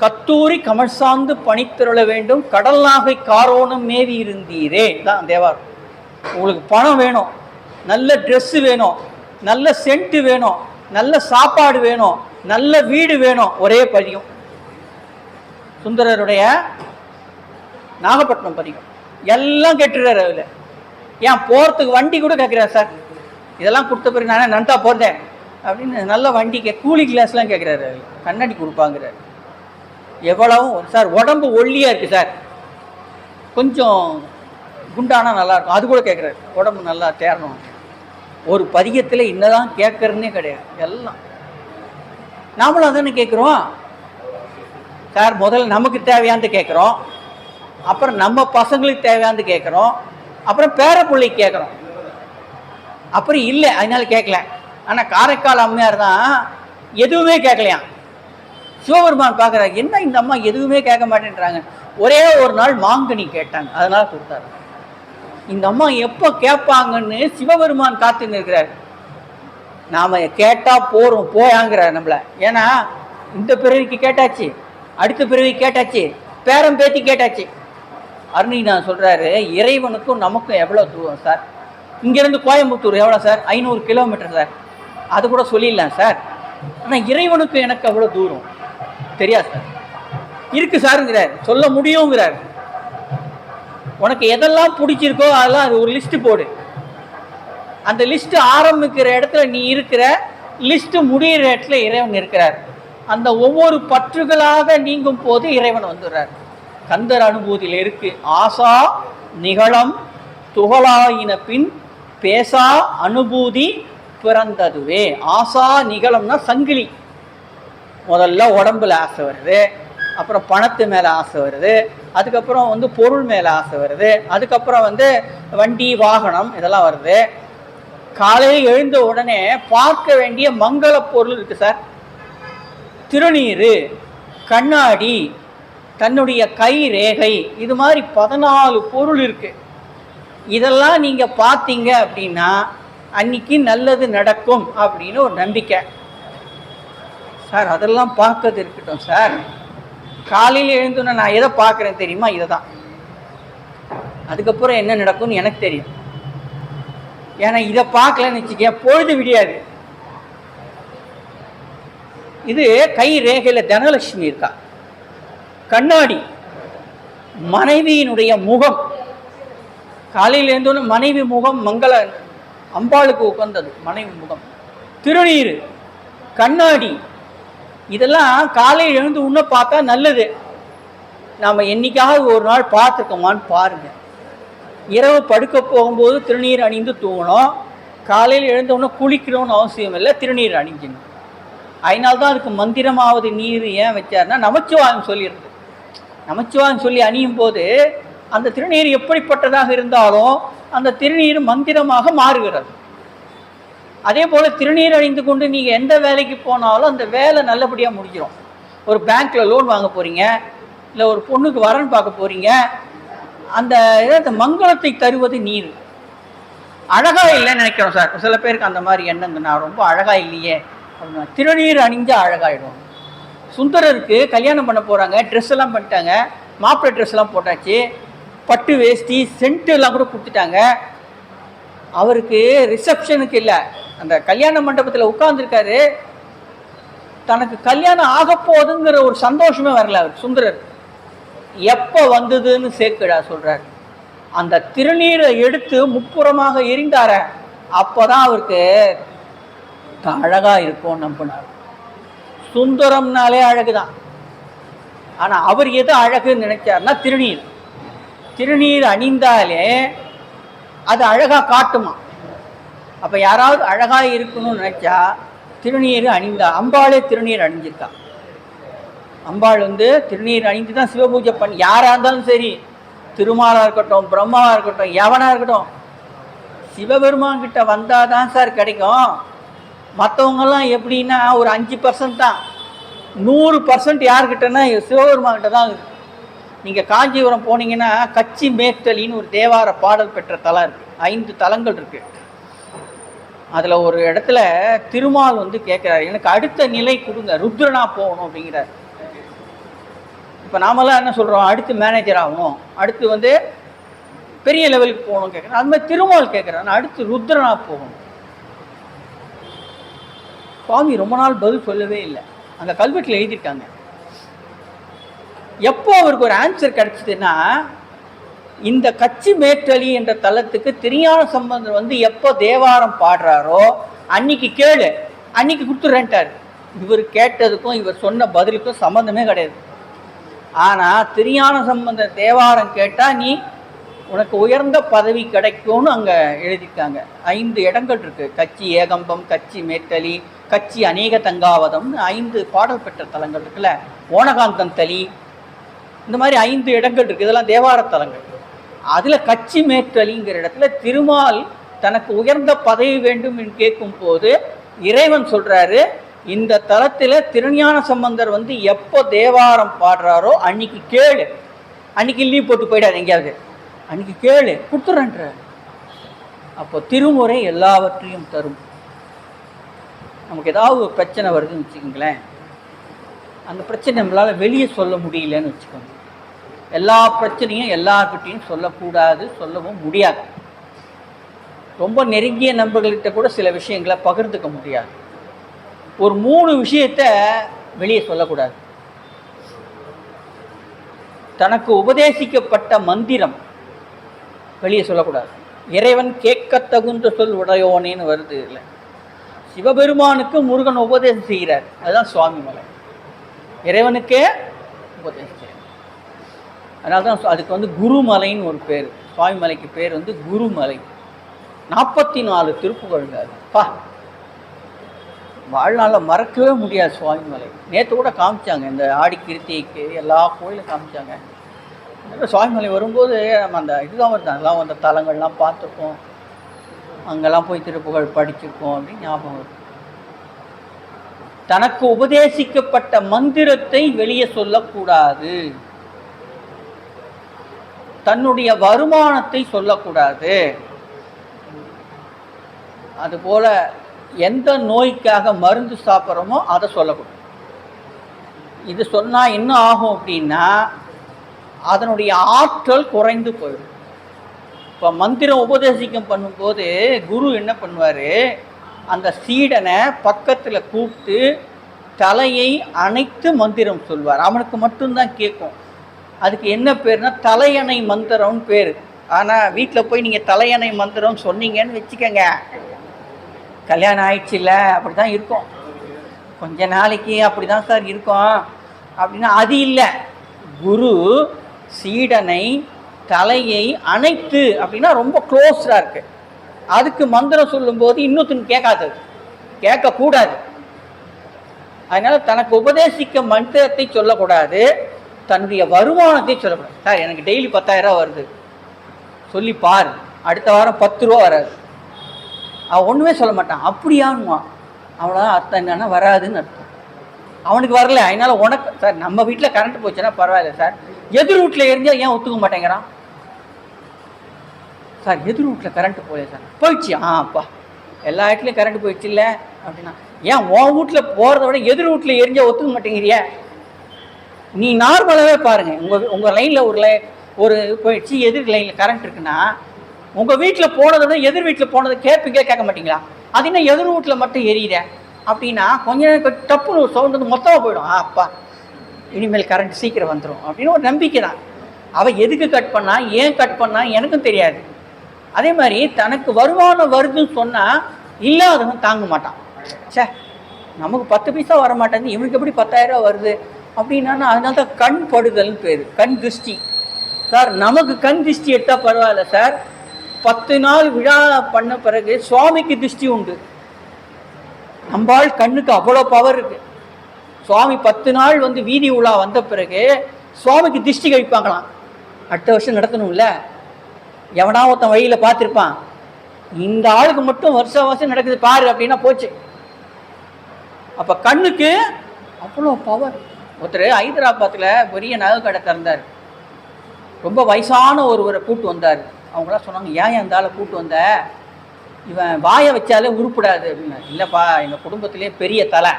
கத்தூரி கமல் சார்ந்து பணித்திருள வேண்டும் கடல் நாகை காரோணம் மேவி இருந்தீரே. தான் தேவார். உங்களுக்கு பணம் வேணும், நல்ல ட்ரெஸ்ஸு வேணும், நல்ல சென்ட்டு வேணும், நல்ல சாப்பாடு வேணும், நல்ல வீடு வேணும், ஒரே பதிகம். சுந்தரருடைய நாகப்பட்டினம் பதிகம் எல்லாம் கேட்டுறாரு. அதில் ஏன் போகிறதுக்கு வண்டி கூட கேட்குறாரு சார். இதெல்லாம் கொடுத்த பிறகு நானே நன்றா போகிறேன் அப்படின்னு நல்ல வண்டி கூலி கிளாஸ்லாம் கேட்குறாரு. கண்ணாடி கொடுப்பாங்கிறாரு. எவ்வளவும் சார் உடம்பு ஒல்லியாக இருக்குது சார், கொஞ்சம் குண்டானா நல்லாயிருக்கும், அது கூட கேட்குறாரு. உடம்பு நல்லா தேரணும். ஒரு பதிகத்தில் இன்னதான் கேட்கறதுனே கிடையாது. எல்லாம் நாமளும் அதானே கேட்குறோம் சார். முதல்ல நமக்கு தேவையானது கேட்குறோம், அப்புறம் நம்ம பசங்களுக்கு தேவையானது கேட்குறோம், அப்புறம் பேர பிள்ளைக்கு கேட்குறோம், அப்புறம் இல்லை அதனால கேட்கல. ஆனால் காரைக்கால் அம்மையார் தான் எதுவுமே கேட்கலையாம். சிவபெருமான் பார்க்குறாரு, என்ன இந்த அம்மா எதுவுமே கேட்க மாட்டேன்றாங்க. ஒரே ஒரு நாள் மாங்கனி கேட்டாங்க, அதனால கொடுத்தாரு. இந்த அம்மா எப்போ கேட்பாங்கன்னு சிவபெருமான் காத்துன்னு இருக்கிறார். நாம் கேட்டால் போகிறோம் போயாங்கிறார் நம்மளை. ஏன்னா இந்த பிறவிக்கு கேட்டாச்சு, அடுத்த பிறவிக்கு கேட்டாச்சு, பேரம் பேத்தி கேட்டாச்சு. அருணகிரிநாதர் சொல்கிறாரு, இறைவனுக்கும் நமக்கும் எவ்வளோ தூரம் சார்? இங்கேருந்து கோயம்புத்தூர் எவ்வளோ சார்? 500 kilometre sir. அது கூட சொல்லிடலாம் சார். ஆனால் இறைவனுக்கு எனக்கு அவ்வளோ தூரம் தெரியாது சார். இருக்குது சாருங்கிறார், சொல்ல முடியுங்கிறார். உனக்கு எதெல்லாம் பிடிச்சிருக்கோ அதெல்லாம் அது ஒரு லிஸ்ட்டு போடு. அந்த லிஸ்ட்டு ஆரம்பிக்கிற இடத்துல நீ இருக்கிற, லிஸ்ட்டு முடிகிற இடத்துல இறைவன் இருக்கிறார். அந்த ஒவ்வொரு பற்றுகளாக நீங்கும் போது இறைவன் வந்துடுறார். கந்தர் அனுபூதியில் இருக்கு, ஆசா நிகழம் துகளாயின பின் பேசா அனுபூதி பிறந்ததுவே. ஆசா நிகழம்னா சங்கிலி. முதல்ல உடம்புல ஆசை வருது, அப்புறம் பணத்து மேலே ஆசை வருது, அதுக்கப்புறம் வந்து பொருள் மேலே ஆசை வருது, அதுக்கப்புறம் வந்து வண்டி வாகனம் இதெல்லாம் வருது. காலையில் எழுந்த உடனே பார்க்க வேண்டிய மங்கள பொருள் இருக்குது சார். திருநீர், கண்ணாடி, தன்னுடைய கை ரேகை, இது மாதிரி 14 பொருள் இருக்குது. இதெல்லாம் நீங்கள் பார்த்தீங்க அப்படின்னா அன்னைக்கு நல்லது நடக்கும் அப்படின்னு ஒரு நம்பிக்கை சார். அதெல்லாம் பார்க்கறது இருக்கட்டும் சார். காலையில் எழுந்தோன்னா நான் எதை பார்க்குறேன் தெரியுமா? இதை தான். அதுக்கப்புறம் என்ன நடக்கும்னு எனக்கு தெரியும். ஏன்னா இதை பார்க்கலன்னு வச்சுக்க பொழுது விடியாது. இது கை ரேகையில் தனலட்சுமி இருக்கா, கண்ணாடி மனைவியினுடைய முகம். காலையில் எழுந்தோன்னு மனைவி முகம் மங்கள அம்பாளுக்கு உகந்தது மனைவி முகம். திருநீர், கண்ணாடி, இதெல்லாம் காலையில் எழுந்து உன்ன பார்த்தா நல்லது. நாம் என்னைக்காவது ஒரு நாள் பார்த்துருக்கோமான்னு பாருங்கள். இரவு படுக்க போகும்போது திருநீர் அணிந்து தூங்கணும். காலையில் எழுந்தவுடனே குளிக்கணும்னு அவசியம் இல்லை, திருநீர் அணிஞ்சிடணும். அதனால்தான் அதுக்கு மந்திரமாவது நீர் ஏன் வச்சார்னா நமச்சிவாயம் சொல்லிடுறது. நமச்சிவாயம் சொல்லி அணியும் போது அந்த திருநீர் எப்படிப்பட்டதாக இருந்தாலும் அந்த திருநீர் மந்திரமாக மாறுகிறது. அதே போல் திருநீர் அணிந்து கொண்டு நீங்கள் எந்த வேலைக்கு போனாலும் அந்த வேலை நல்லபடியாக முடிஞ்சிடும். ஒரு பேங்க்கில் லோன் வாங்க போகிறீங்க, இல்லை ஒரு பொண்ணுக்கு வரன் பார்க்க போகிறீங்க, அந்த மங்களத்தை தருவது நீர். அழகாக இல்லைன்னு நினைக்கிறோம் சார், சில பேருக்கு அந்த மாதிரி எண்ணங்க, நான் ரொம்ப அழகாக இல்லையே அப்படின்னா. திருநீர் அணிஞ்சால் அழகாயிடும். சுந்தரருக்கு கல்யாணம் பண்ண போகிறாங்க, ட்ரெஸ் எல்லாம் பண்ணிட்டாங்க, மாப்பிள்ளை ட்ரெஸ் எல்லாம் போட்டாச்சு, பட்டு வேஷ்டி சென்ட்டு எல்லாம் கூட கொடுத்துட்டாங்க. அவருக்கு ரிசப்ஷனுக்கு இல்லை, அந்த கல்யாண மண்டபத்தில் உட்கார்ந்துருக்காரு. தனக்கு கல்யாணம் ஆக போகுதுங்கிற ஒரு சந்தோஷமே வரல அவர் சுந்தரர். எப்போ வந்ததுன்னு சேக்கிழா சொல்கிறார். அந்த திருநீரை எடுத்து முப்புறமாக எரிந்தார, அப்போ தான் அவருக்கு அழகாக இருக்கும் நம்பினார். சுந்தரம்னாலே அழகு தான். ஆனால் அவர் எது அழகுன்னு நினைச்சார்னா திருநீர். திருநீர் அணிந்தாலே அது அழகாக காட்டுமா. அப்போ யாராவது அழகாக இருக்கணும்னு நினச்சா திருநீர் அணிந்தா. அம்பாளே திருநீர் அணிஞ்சிருக்கா. அம்பாள் திருநீர் அணிந்து தான் சிவபூஜை பண்ணி, யாராக இருந்தாலும் சரி, திருமாலாக இருக்கட்டும், பிரம்மாவாக இருக்கட்டும், எவனாக இருக்கட்டும், சிவபெருமான் கிட்ட வந்தால் தான் சார் கிடைக்கும். மற்றவங்கெல்லாம் எப்படின்னா ஒரு 5% தான். 100% யார்கிட்டன்னா சிவபெருமான் கிட்ட தான் இருக்குது. நீங்கள் காஞ்சிபுரம் போனீங்கன்னா கச்சி மேத்தலின்னு ஒரு தேவார பாடல் பெற்ற தலம் இருக்குது. 5 தலங்கள் இருக்குது. அதில் ஒரு இடத்துல திருமால் கேட்குறாரு, எனக்கு அடுத்த நிலை கொடுங்க, ருத்ரனா போகணும் அப்படிங்கிறார். இப்போ நாமெல்லாம் என்ன சொல்கிறோம், அடுத்து மேனேஜர் ஆகணும், அடுத்து பெரிய லெவலுக்கு போகணும் கேட்குறேன். அது மாதிரி திருமால் கேட்குறேன், நான் அடுத்து ருத்ரனா போகணும். சுவாமி ரொம்ப நாள் பதில் சொல்லவே இல்லை. அந்த கல்வெட்டில் எழுதியிருக்காங்க. எப்போ அவருக்கு ஒரு ஆன்சர் கிடைச்சிதுன்னா, இந்த கச்சி மேற்றலி என்ற தலத்துக்கு திருஞான சம்பந்தர் எப்போ தேவாரம் பாடுறாரோ அன்னைக்கு கேளு, அன்னைக்கு கொடுத்துட்றேன்ட்டார். இவர் கேட்டதுக்கும் இவர் சொன்ன பதிலுக்கும் சம்மந்தமே கிடையாது. ஆனால் திருஞான சம்பந்தர் தேவாரம் கேட்டால் நீ உனக்கு உயர்ந்த பதவி கிடைக்கும்னு அங்கே எழுதியிருக்காங்க. 5 இடங்கள் இருக்குது. கச்சி ஏகம்பம், கச்சி மேற்றலி, கச்சி அநேக தங்காவதம்னு 5 பாடல் பெற்ற தலங்கள் இருக்குல்ல. ஓனகாந்தன் தலி, இந்த மாதிரி 5 இடங்கள் இருக்குது. இதெல்லாம் தேவார தலங்கள். அதில் கச்சி மேற்றலிங்கிற இடத்துல திருமால் தனக்கு உயர்ந்த பதவி வேண்டும் என்று கேட்கும் போது இறைவன் சொல்கிறாரு, இந்த தலத்தில் திருஞான சம்பந்தர் எப்போ தேவாரம் பாடுறாரோ அன்னைக்கு கேளு, அன்னைக்கு லீவ் போட்டு போயிடாது எங்கேயாவது, அன்னைக்கு கேளு கொடுத்துறன்ற. அப்போ திருமுறை எல்லாவற்றையும் தரும். நமக்கு ஏதாவது ஒரு பிரச்சனை வருதுன்னு வச்சுக்கோங்களேன், அந்த பிரச்சனை நம்மளால் வெளியே சொல்ல முடியலன்னு வச்சுக்கோங்க. எல்லா பிரச்சனையும் எல்லார்கிட்டையும் சொல்லக்கூடாது, சொல்லவும் முடியாது. ரொம்ப நெருங்கிய நண்பர்கள்கிட்ட கூட சில விஷயங்களை பகிர்ந்துக்க முடியாது. ஒரு 3 விஷயத்தை வெளியே சொல்லக்கூடாது. தனக்கு உபதேசிக்கப்பட்ட மந்திரம் வெளியே சொல்லக்கூடாது. இறைவன் கேட்க தகுந்த சொல் உடையோனேன்னு வருது இல்லை. சிவபெருமானுக்கு முருகன் உபதேசம் செய்கிறார், அதுதான் சுவாமி மலை. இறைவனுக்கே உபதேசம் செய்கிறார். அதனால தான் அதுக்கு குருமலைன்னு ஒரு பேர். சுவாமி மலைக்கு பேர் குருமலை. 44 திருப்புகழ்ங்க. அதுப்பா வாழ்நாளில் மறக்கவே முடியாது சுவாமி மலை. நேற்று கூட காமிச்சாங்க, இந்த ஆடி கிருத்திகைக்கு எல்லா கோயிலும் காமிச்சாங்க. சுவாமி மலை வரும்போது நம்ம அந்த இதுதான் வருது, அதெல்லாம் அந்த தலங்கள்லாம் பார்த்துருக்கோம், அங்கெல்லாம் போய் திருப்புகழ் படிச்சிருக்கோம் அப்படின்னு ஞாபகம் வரும். தனக்கு உபதேசிக்கப்பட்ட மந்திரத்தை வெளியே சொல்லக்கூடாது, தன்னுடைய வருமானத்தை சொல்லக்கூடாது. அதுபோல் எந்த நோய்க்காக மருந்து சாப்பிட்றோமோ அதை சொல்லக்கூடாது. இது சொன்னால் என்ன ஆகும் அப்படின்னா அதனுடைய ஆற்றல் குறைந்து போயிடும். இப்போ மந்திரம் உபதேசிக்கம் பண்ணும்போது குரு என்ன பண்ணுவார், அந்த சீடனை பக்கத்தில் கூப்பிட்டு தலையை அணைத்து மந்திரம் சொல்வார். அவனுக்கு மட்டும்தான் கேட்கும். அதுக்கு என்ன பேர்னா தலையணை மந்திரம்னு பேர். ஆனால் வீட்டில் போய் நீங்கள் தலையணை மந்திரம் சொன்னீங்கன்னு வச்சுக்கோங்க, கல்யாணம் ஆயிடுச்சு இல்லை, அப்படி தான் இருக்கும். கொஞ்ச நாளைக்கு அப்படி தான் சார் இருக்கும் அப்படின்னா அது இல்லை. குரு சீடனை தலையை அணைத்து அப்படின்னா ரொம்ப க்ளோஸ்டாக இருக்குது. அதுக்கு மந்திரம் சொல்லும்போது இன்னொருத்தன் கேட்கக்கூடாது. அதனால் தனக்கு உபதேசிக்க மந்திரத்தை சொல்லக்கூடாது, தன்னுடைய வருமானத்தை சொல்லக்கூடாது. சார் எனக்கு டெய்லி 10,000 வருது சொல்லி பாரு, அடுத்த வாரம் 10 ரூபா வராது. அவன் ஒன்றுமே சொல்ல மாட்டான். அப்படியானுவான். அவ்வளோதான் அர்த்தம். என்னன்னா வராதுன்னு அர்த்தம். அவனுக்கு வரல, அதனால் உனக்கு சார் நம்ம வீட்டில் கரண்ட் போச்சுன்னா பரவாயில்ல சார், எதிர் வீட்டில் இருந்தால் ஏன் ஒத்துக்க மாட்டேங்கிறான்? சார் எதிர் வீட்டில் கரண்ட்டு போகல சார். போயிடுச்சு. அப்பா எல்லா வீட்லேயும் கரண்ட் போயிடுச்சு இல்லை அப்படின்னா, ஏன் உன் வீட்டில் போகிறத விட எதிர் வீட்டில் எரிஞ்சால் ஒத்துக்க மாட்டேங்கிறிய? நீ நார்மலாகவே பாருங்கள், உங்கள் லைனில் ஒரு போயிடுச்சு, எதிர் லைனில் கரண்ட் இருக்குன்னா உங்கள் வீட்டில் போனதை விட எதிர் வீட்டில் போனதை கேட்க மாட்டீங்களா? அது என்ன எதிர் வீட்டில் மட்டும் எரியுற அப்படின்னா கொஞ்ச நேரம் டப்புன்னு ஒரு சவுண்ட் வந்து மொத்தமாக போயிடும். அப்பா இனிமேல் கரண்ட் சீக்கிரம் வந்துடும் அப்படின்னு ஒரு நம்பிக்கை தான். அவள் எதுக்கு கட் பண்ணா, ஏன் கட் பண்ணா எனக்கும் தெரியாது. அதே மாதிரி தனக்கு வருமானம் வருதுன்னு சொன்னால் இல்லாதவன் தாங்க மாட்டான். சே நமக்கு 10 பைசா வர மாட்டேங்குது, இவனுக்கு எப்படி 10,000 வருது அப்படின்னா, அதனால தான் கண் படுதல்னு பேர், கண் திருஷ்டி. சார் நமக்கு கண் திருஷ்டி எடுத்தால் பரவாயில்ல சார், 10 நாள் விழா பண்ண பிறகு சுவாமிக்கு திருஷ்டி உண்டு. நம்மால் கண்ணுக்கு அவ்வளோ பவர் இருக்கு. சுவாமி 10 நாள் வந்து வீதி உலா வந்த பிறகு சுவாமிக்கு திருஷ்டி கழிப்பாங்களாம். அடுத்த வருஷம் நடத்தணும்ல, எவனா ஒருத்தன் வழியில் பார்த்துருப்பான், இந்த ஆளுக்கு மட்டும் வருஷம் நடக்குது பாரு அப்படின்னா போச்சு. அப்போ கண்ணுக்கு அவ்வளோ பவர். ஒருத்தர் ஹைதராபாத்தில் பெரிய நகை கடை திறந்தார். ரொம்ப வயசான ஒருவரை கூப்பிட்டு வந்தார். அவங்களாம் சொன்னாங்க, ஏன் அந்த ஆளை கூப்பிட்டு வந்த, இவன் வாயை வச்சாலே உருப்படாது அப்படின்னா. இல்லைப்பா எங்கள் குடும்பத்திலே பெரிய தலை,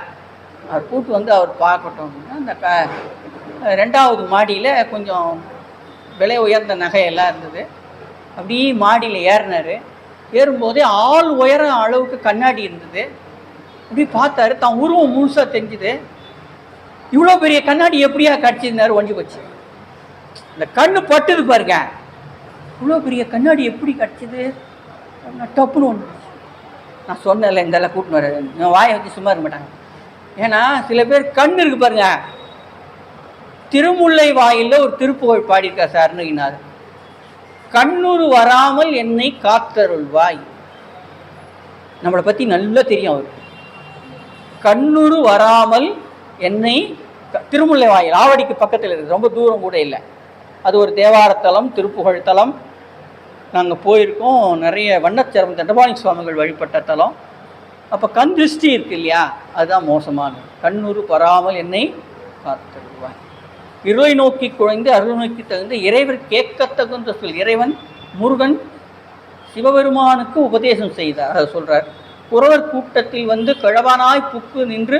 அவர் கூப்பிட்டு வந்து அவர் பார்க்கட்டும் அப்படின்னா, அந்த 2வது மாடியில் கொஞ்சம் விலை உயர்ந்த நகையெல்லாம் இருந்தது. அப்படியே மாடியில் ஏறினார். ஏறும்போதே ஆள் உயரம் அளவுக்கு கண்ணாடி இருந்தது. அப்படி பார்த்தாரு, தான் உருவம் முழுசாக தெரிஞ்சுது. இவ்வளோ பெரிய கண்ணாடி எப்படியா கடிச்சிருந்தாரு, ஒஞ்சி போச்சு. இந்த கண்ணு பட்டுது பாருங்க, இவ்வளோ பெரிய கண்ணாடி எப்படி கடிச்சிது டப்புன்னு ஒன்று. நான் சொன்னேன்ல இந்த கூட்டின்னு வர, நான் வாயை வச்சு சும்மா இருக்க மாட்டாங்க. ஏன்னா சில பேர் கண் இருக்கு பாருங்க. திருமுல்லை வாயிலில் ஒரு திருப்புகழ் பாடியிருக்கா சார்னுனார், கண்ணுறு வராமல் என்னை காத்தருள்வாய். நம்மளை பற்றி நல்லா தெரியும் அவருக்கு. கண்ணுறு வராமல் என்னை, திருமுல்லை வாயில் ஆவடிக்கு பக்கத்தில் இருக்குது, ரொம்ப தூரம் கூட இல்லை. அது ஒரு தேவாரத்தலம், திருப்புகழ் தலம். நாங்கள் போயிருக்கோம். நிறைய வண்ணச்சரம் தண்டபாணி சுவாமிகள் வழிபட்ட தலம். அப்போ கண் திருஷ்டி இருக்கு இல்லையா, அதுதான் மோசமானது. கண்ணுறு வராமல் என்னை காத்தருள்வாய். இருளை நோக்கி குழைந்து அருள் நோக்கி தகுந்த இறைவர் கேட்கத்தகுந்த சொல். இறைவன் முருகன் சிவபெருமானுக்கு உபதேசம் செய்தார். அதை சொல்கிறார். குறவர் கூட்டத்தில் வந்து கிழவனாய் புக்கு நின்று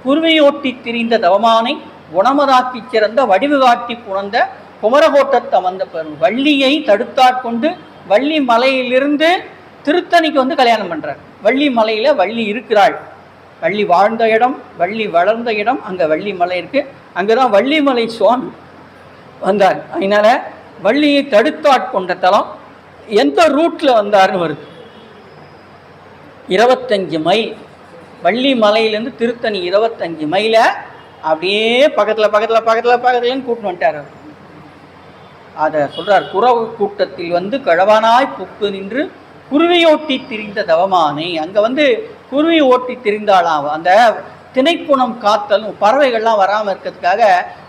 குருவையோட்டி திரிந்த தவமானை குணமதாக்கி சிறந்த வடிவு காட்டி புணர்ந்த குமரகோட்டத்தை வந்த பெரும் வள்ளியை தடுத்தாட்கொண்டு வள்ளி மலையிலிருந்து திருத்தணிக்கு வந்து கல்யாணம் பண்ணுறார். வள்ளி மலையில் வள்ளி இருக்கிறாள். வள்ளி வாழ்ந்த இடம், வள்ளி வளர்ந்த இடம், அங்கே வள்ளி மலை இருக்குது. அங்கே தான் வள்ளிமலை சுவாமி வந்தார். அதனால் வள்ளியை தடுத்தாட்கொண்ட தலம். எந்த ரூட்டில் வந்தார்னு வருது, 25 மைல். வள்ளி மலையிலேருந்து திருத்தணி 25 மைல அப்படியே பக்கத்துலன்னு கூட்டின்னு வந்துட்டார். அதை சொல்கிறார். குறவு கூட்டத்தில் வந்து கிழவனாய் புக்கு நின்று குருவியோட்டி திரிந்த தவமானை. அங்கே வந்து குருவி ஓட்டி திரிந்தாலாம். அந்த திணைப்புணம் காத்தல், பறவைகள்லாம் வராமல் இருக்கிறதுக்காக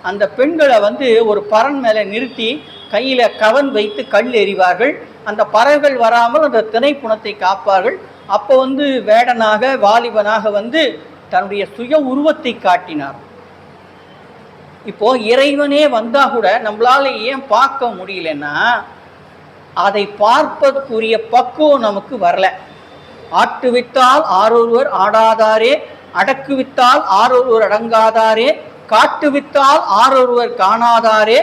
அந்த பெண்களை வந்து ஒரு பறன் மேலே நிறுத்தி கையில் கவன் வைத்து கல் எறிவார்கள். அந்த பறவைகள் வராமல் அந்த திணைப்புணத்தை காப்பார்கள். அப்போ வந்து வேடனாக வாலிபனாக வந்து தன்னுடைய சுய உருவத்தை காட்டினார். இப்போது இறைவனே வந்தால் கூட நம்மளால் ஏன் பார்க்க முடியலன்னா, அதை பார்ப்பதற்குரிய பக்குவம் நமக்கு வரல. ஆட்டுவித்தால் ஆரொருவர் ஆடாதாரே, அடக்குவித்தால் ஆரொருவர் அடங்காதாரே, காட்டுவித்தால் ஆரொருவர் காணாதாரே,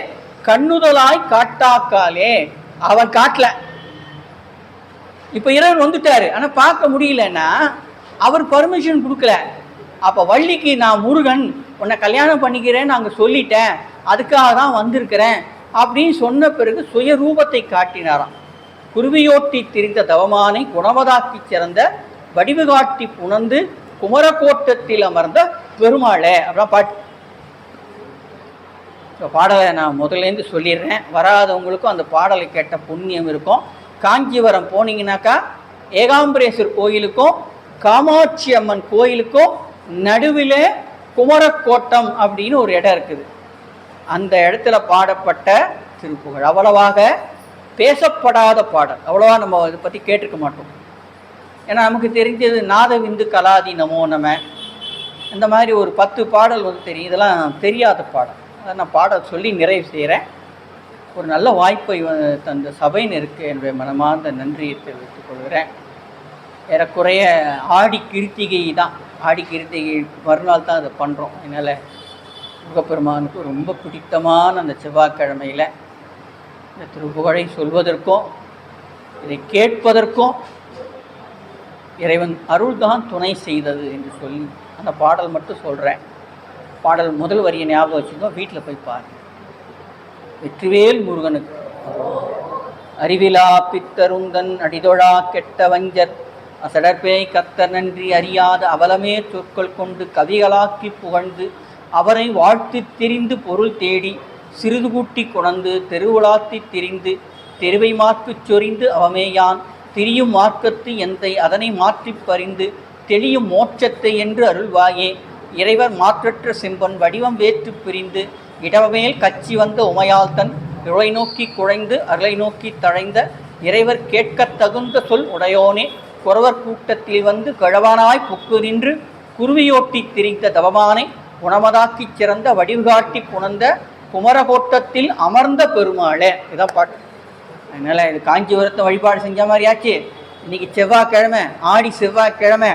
கண்ணுதலாய் காட்டாக்காலே. அவன் காட்டல. இப்போ இறைவன் வந்துட்டாரு, ஆனால் பார்க்க முடியலன்னா அவர் பர்மிஷன் கொடுக்கல. அப்போ வள்ளிக்கு நான் முருகன் உன்னை கல்யாணம் பண்ணிக்கிறேன்னு நாங்கள் சொல்லிட்டேன், அதுக்காக தான் வந்திருக்கிறேன் அப்படின்னு சொன்ன பிறகு சுய ரூபத்தை காட்டினாராம். குருவியோட்டி திரிந்த தவமானை குணமதாக்கி சிறந்த வடிவு காட்டி புணர்ந்து குமரக்கோட்டத்தில் அமர்ந்த பெருமாளே அப்படின்னா பாட்டு. பாடலை நான் முதலேருந்து சொல்லிடுறேன், வராதவங்களுக்கும் அந்த பாடலை கேட்ட புண்ணியம் இருக்கும். காஞ்சிபுரம் போனீங்கன்னாக்கா ஏகாம்பரேஸ்வர் கோயிலுக்கும் காமாட்சி அம்மன் கோயிலுக்கும் நடுவில் குமரக்கோட்டம் அப்படின்னு ஒரு இடம் இருக்குது. அந்த இடத்துல பாடப்பட்ட திருப்புகழ் அவ்வளவாக பேசப்படாத பாடல், அவ்வளவா நம்ம இதை பற்றி கேட்டிருக்க மாட்டோம். ஏன்னா நமக்கு தெரிஞ்சது நாதவிந்து கலாதி நமோ நம, இந்த மாதிரி ஒரு 10 பாடல் தெரியும். இதெல்லாம் தெரியாத பாடல். அதை நான் பாடல் சொல்லி நிறைவு செய்கிறேன். ஒரு நல்ல வாய்ப்பை தந்த சபையினருக்கு என்னுடைய மனமார்ந்த நன்றியை தெரிவித்துக் கொள்கிறேன். ஏறக்குறைய ஆடி கிருத்திகை தான், ஆடி கிருத்திகை மறுநாள் தான் அதை பண்ணுறோம். அதனால் முருகப்பெருமானுக்கு ரொம்ப பிடித்தமான அந்த செவ்வாய்க்கிழமையில் இந்த திருப்புகழை சொல்வதற்கும் இதை கேட்பதற்கும் இறைவன் அருள்தான் துணை செய்தது என்று சொல்லி அந்த பாடல் மட்டும் சொல்கிறேன். பாடல் முதல் வரியை ஞாபகம் வச்சுருந்தோம், வீட்டில் போய் பாருங்கள். வெற்றிவேல் முருகனுக்கு. அறிவிலா பித்தருந்தன் அடிதொழா கெட்ட வஞ்சர் அசடற்பேய் கத்தர் நன்றி அறியாத அவலமே சொற்கள் கொண்டு கவிகளாக்கி புகழ்ந்து அவரை வாழ்த்து திரிந்து பொருள் தேடி சிறிது கூட்டி கொணர்ந்து தெருவுலாத்தி திரிந்து தெருவை மாற்றுச் சொரிந்து அவமேயான் திரியும் மார்க்கத்து எந்தை அதனை மாற்றிப் பறிந்து தெளியும் மோட்சத்தை என்று அருள்வாயே. இறைவர் மாற்றற்ற செம்பன் வடிவம் வேற்று பிரிந்து இடவமேல் கச்சி வந்த உமையால் தன் இழை நோக்கி குழைந்து அருளை நோக்கி தழைந்த இறைவர் கேட்கத் தகுந்த சொல் உடையோனே குறவர் கூட்டத்தில் வந்து கழவானாய் புக்கு நின்று குருவியோட்டி திரிந்த தவமானை குணமதாக்கி சிறந்த வடிவுகாட்டி புணர்ந்த குமரகோட்டத்தில் அமர்ந்த பெருமாளே. இதான் பாட்டு. அதனால் இது காஞ்சிபுரத்தை வழிபாடு செஞ்ச மாதிரியாச்சு. இன்றைக்கி செவ்வாய்க்கிழமை, ஆடி செவ்வாய்க்கிழமை,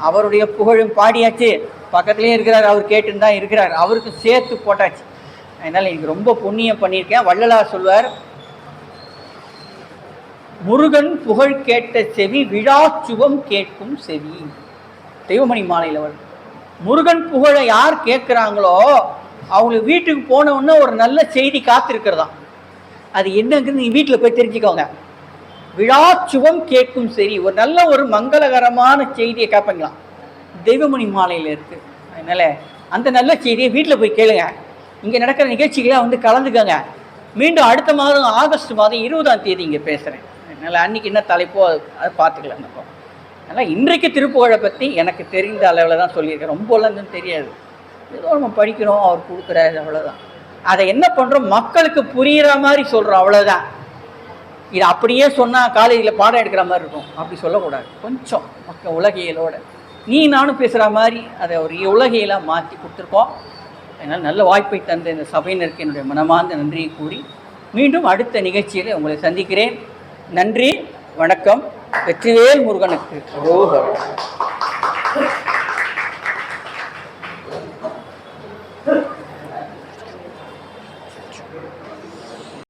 அவருடைய புகழும் பாடியாச்சு. பக்கத்துலேயே இருக்கிறார், அவர் கேட்டுன்னு தான் இருக்கிறார், அவருக்கு சேர்த்து போட்டாச்சு. அதனால் எனக்கு ரொம்ப புண்ணியம் பண்ணியிருக்கேன். வள்ளலார் சொல்வார், முருகன் புகழ் கேட்ட செவி விழாச்சுவம் கேட்கும் செவி. தெய்வமணி மாலையில் வரும். முருகன் புகழை யார் கேட்குறாங்களோ அவங்களுக்கு வீட்டுக்கு போனவுடனே ஒரு நல்ல செய்தி காத்திருக்கிறதாம். அது என்னங்கிறது நீங்கள் வீட்டில் போய் தெரிஞ்சுக்கோங்க. விழாச்சுவம் கேட்கும் சரி, ஒரு நல்ல ஒரு மங்களகரமான செய்தியை கேட்பீங்களாம். தெய்வமணி மாலையில் இருக்குது. அதனால் அந்த நல்ல செய்தியை வீட்டில் போய் கேளுங்க. இங்கே நடக்கிற நிகழ்ச்சிகளை கலந்துக்கோங்க. மீண்டும் அடுத்த மாதம் ஆகஸ்ட் மாதம் 20ஆம் தேதி இங்கே பேசுகிறேன். அதனால் அன்றைக்கி என்ன தலைப்போ அதை பார்த்துக்கலாம். நம்ம அதனால் இன்றைக்கு திருப்புகழை பற்றி எனக்கு தெரிந்த அளவில் தான் சொல்லியிருக்கேன். ரொம்பலாம் தெரியாது, ஏதோ நம்ம படிக்கிறோம், அவர் கொடுக்குறாரு, அவ்வளோதான். அதை என்ன பண்ணுறோம், மக்களுக்கு புரிகிற மாதிரி சொல்கிறோம், அவ்வளோதான். இது அப்படியே சொன்னால் காலேஜில் பாடம் எடுக்கிற மாதிரி இருக்கும். அப்படி சொல்லக்கூடாது. கொஞ்சம் மக்கள் உலகியலோடு நீ நானும் பேசுகிற மாதிரி அதை ஒரு உலகியலாக மாற்றி கொடுத்துருக்கோம். அதனால் நல்ல வாய்ப்பை தந்த இந்த சபையினருக்கு என்னுடைய மனமார்ந்த நன்றியை கூறி மீண்டும் அடுத்த நிகழ்ச்சியில் உங்களை சந்திக்கிறேன். நன்றி, வணக்கம். வெற்றிவேல் முருகனுக்கு.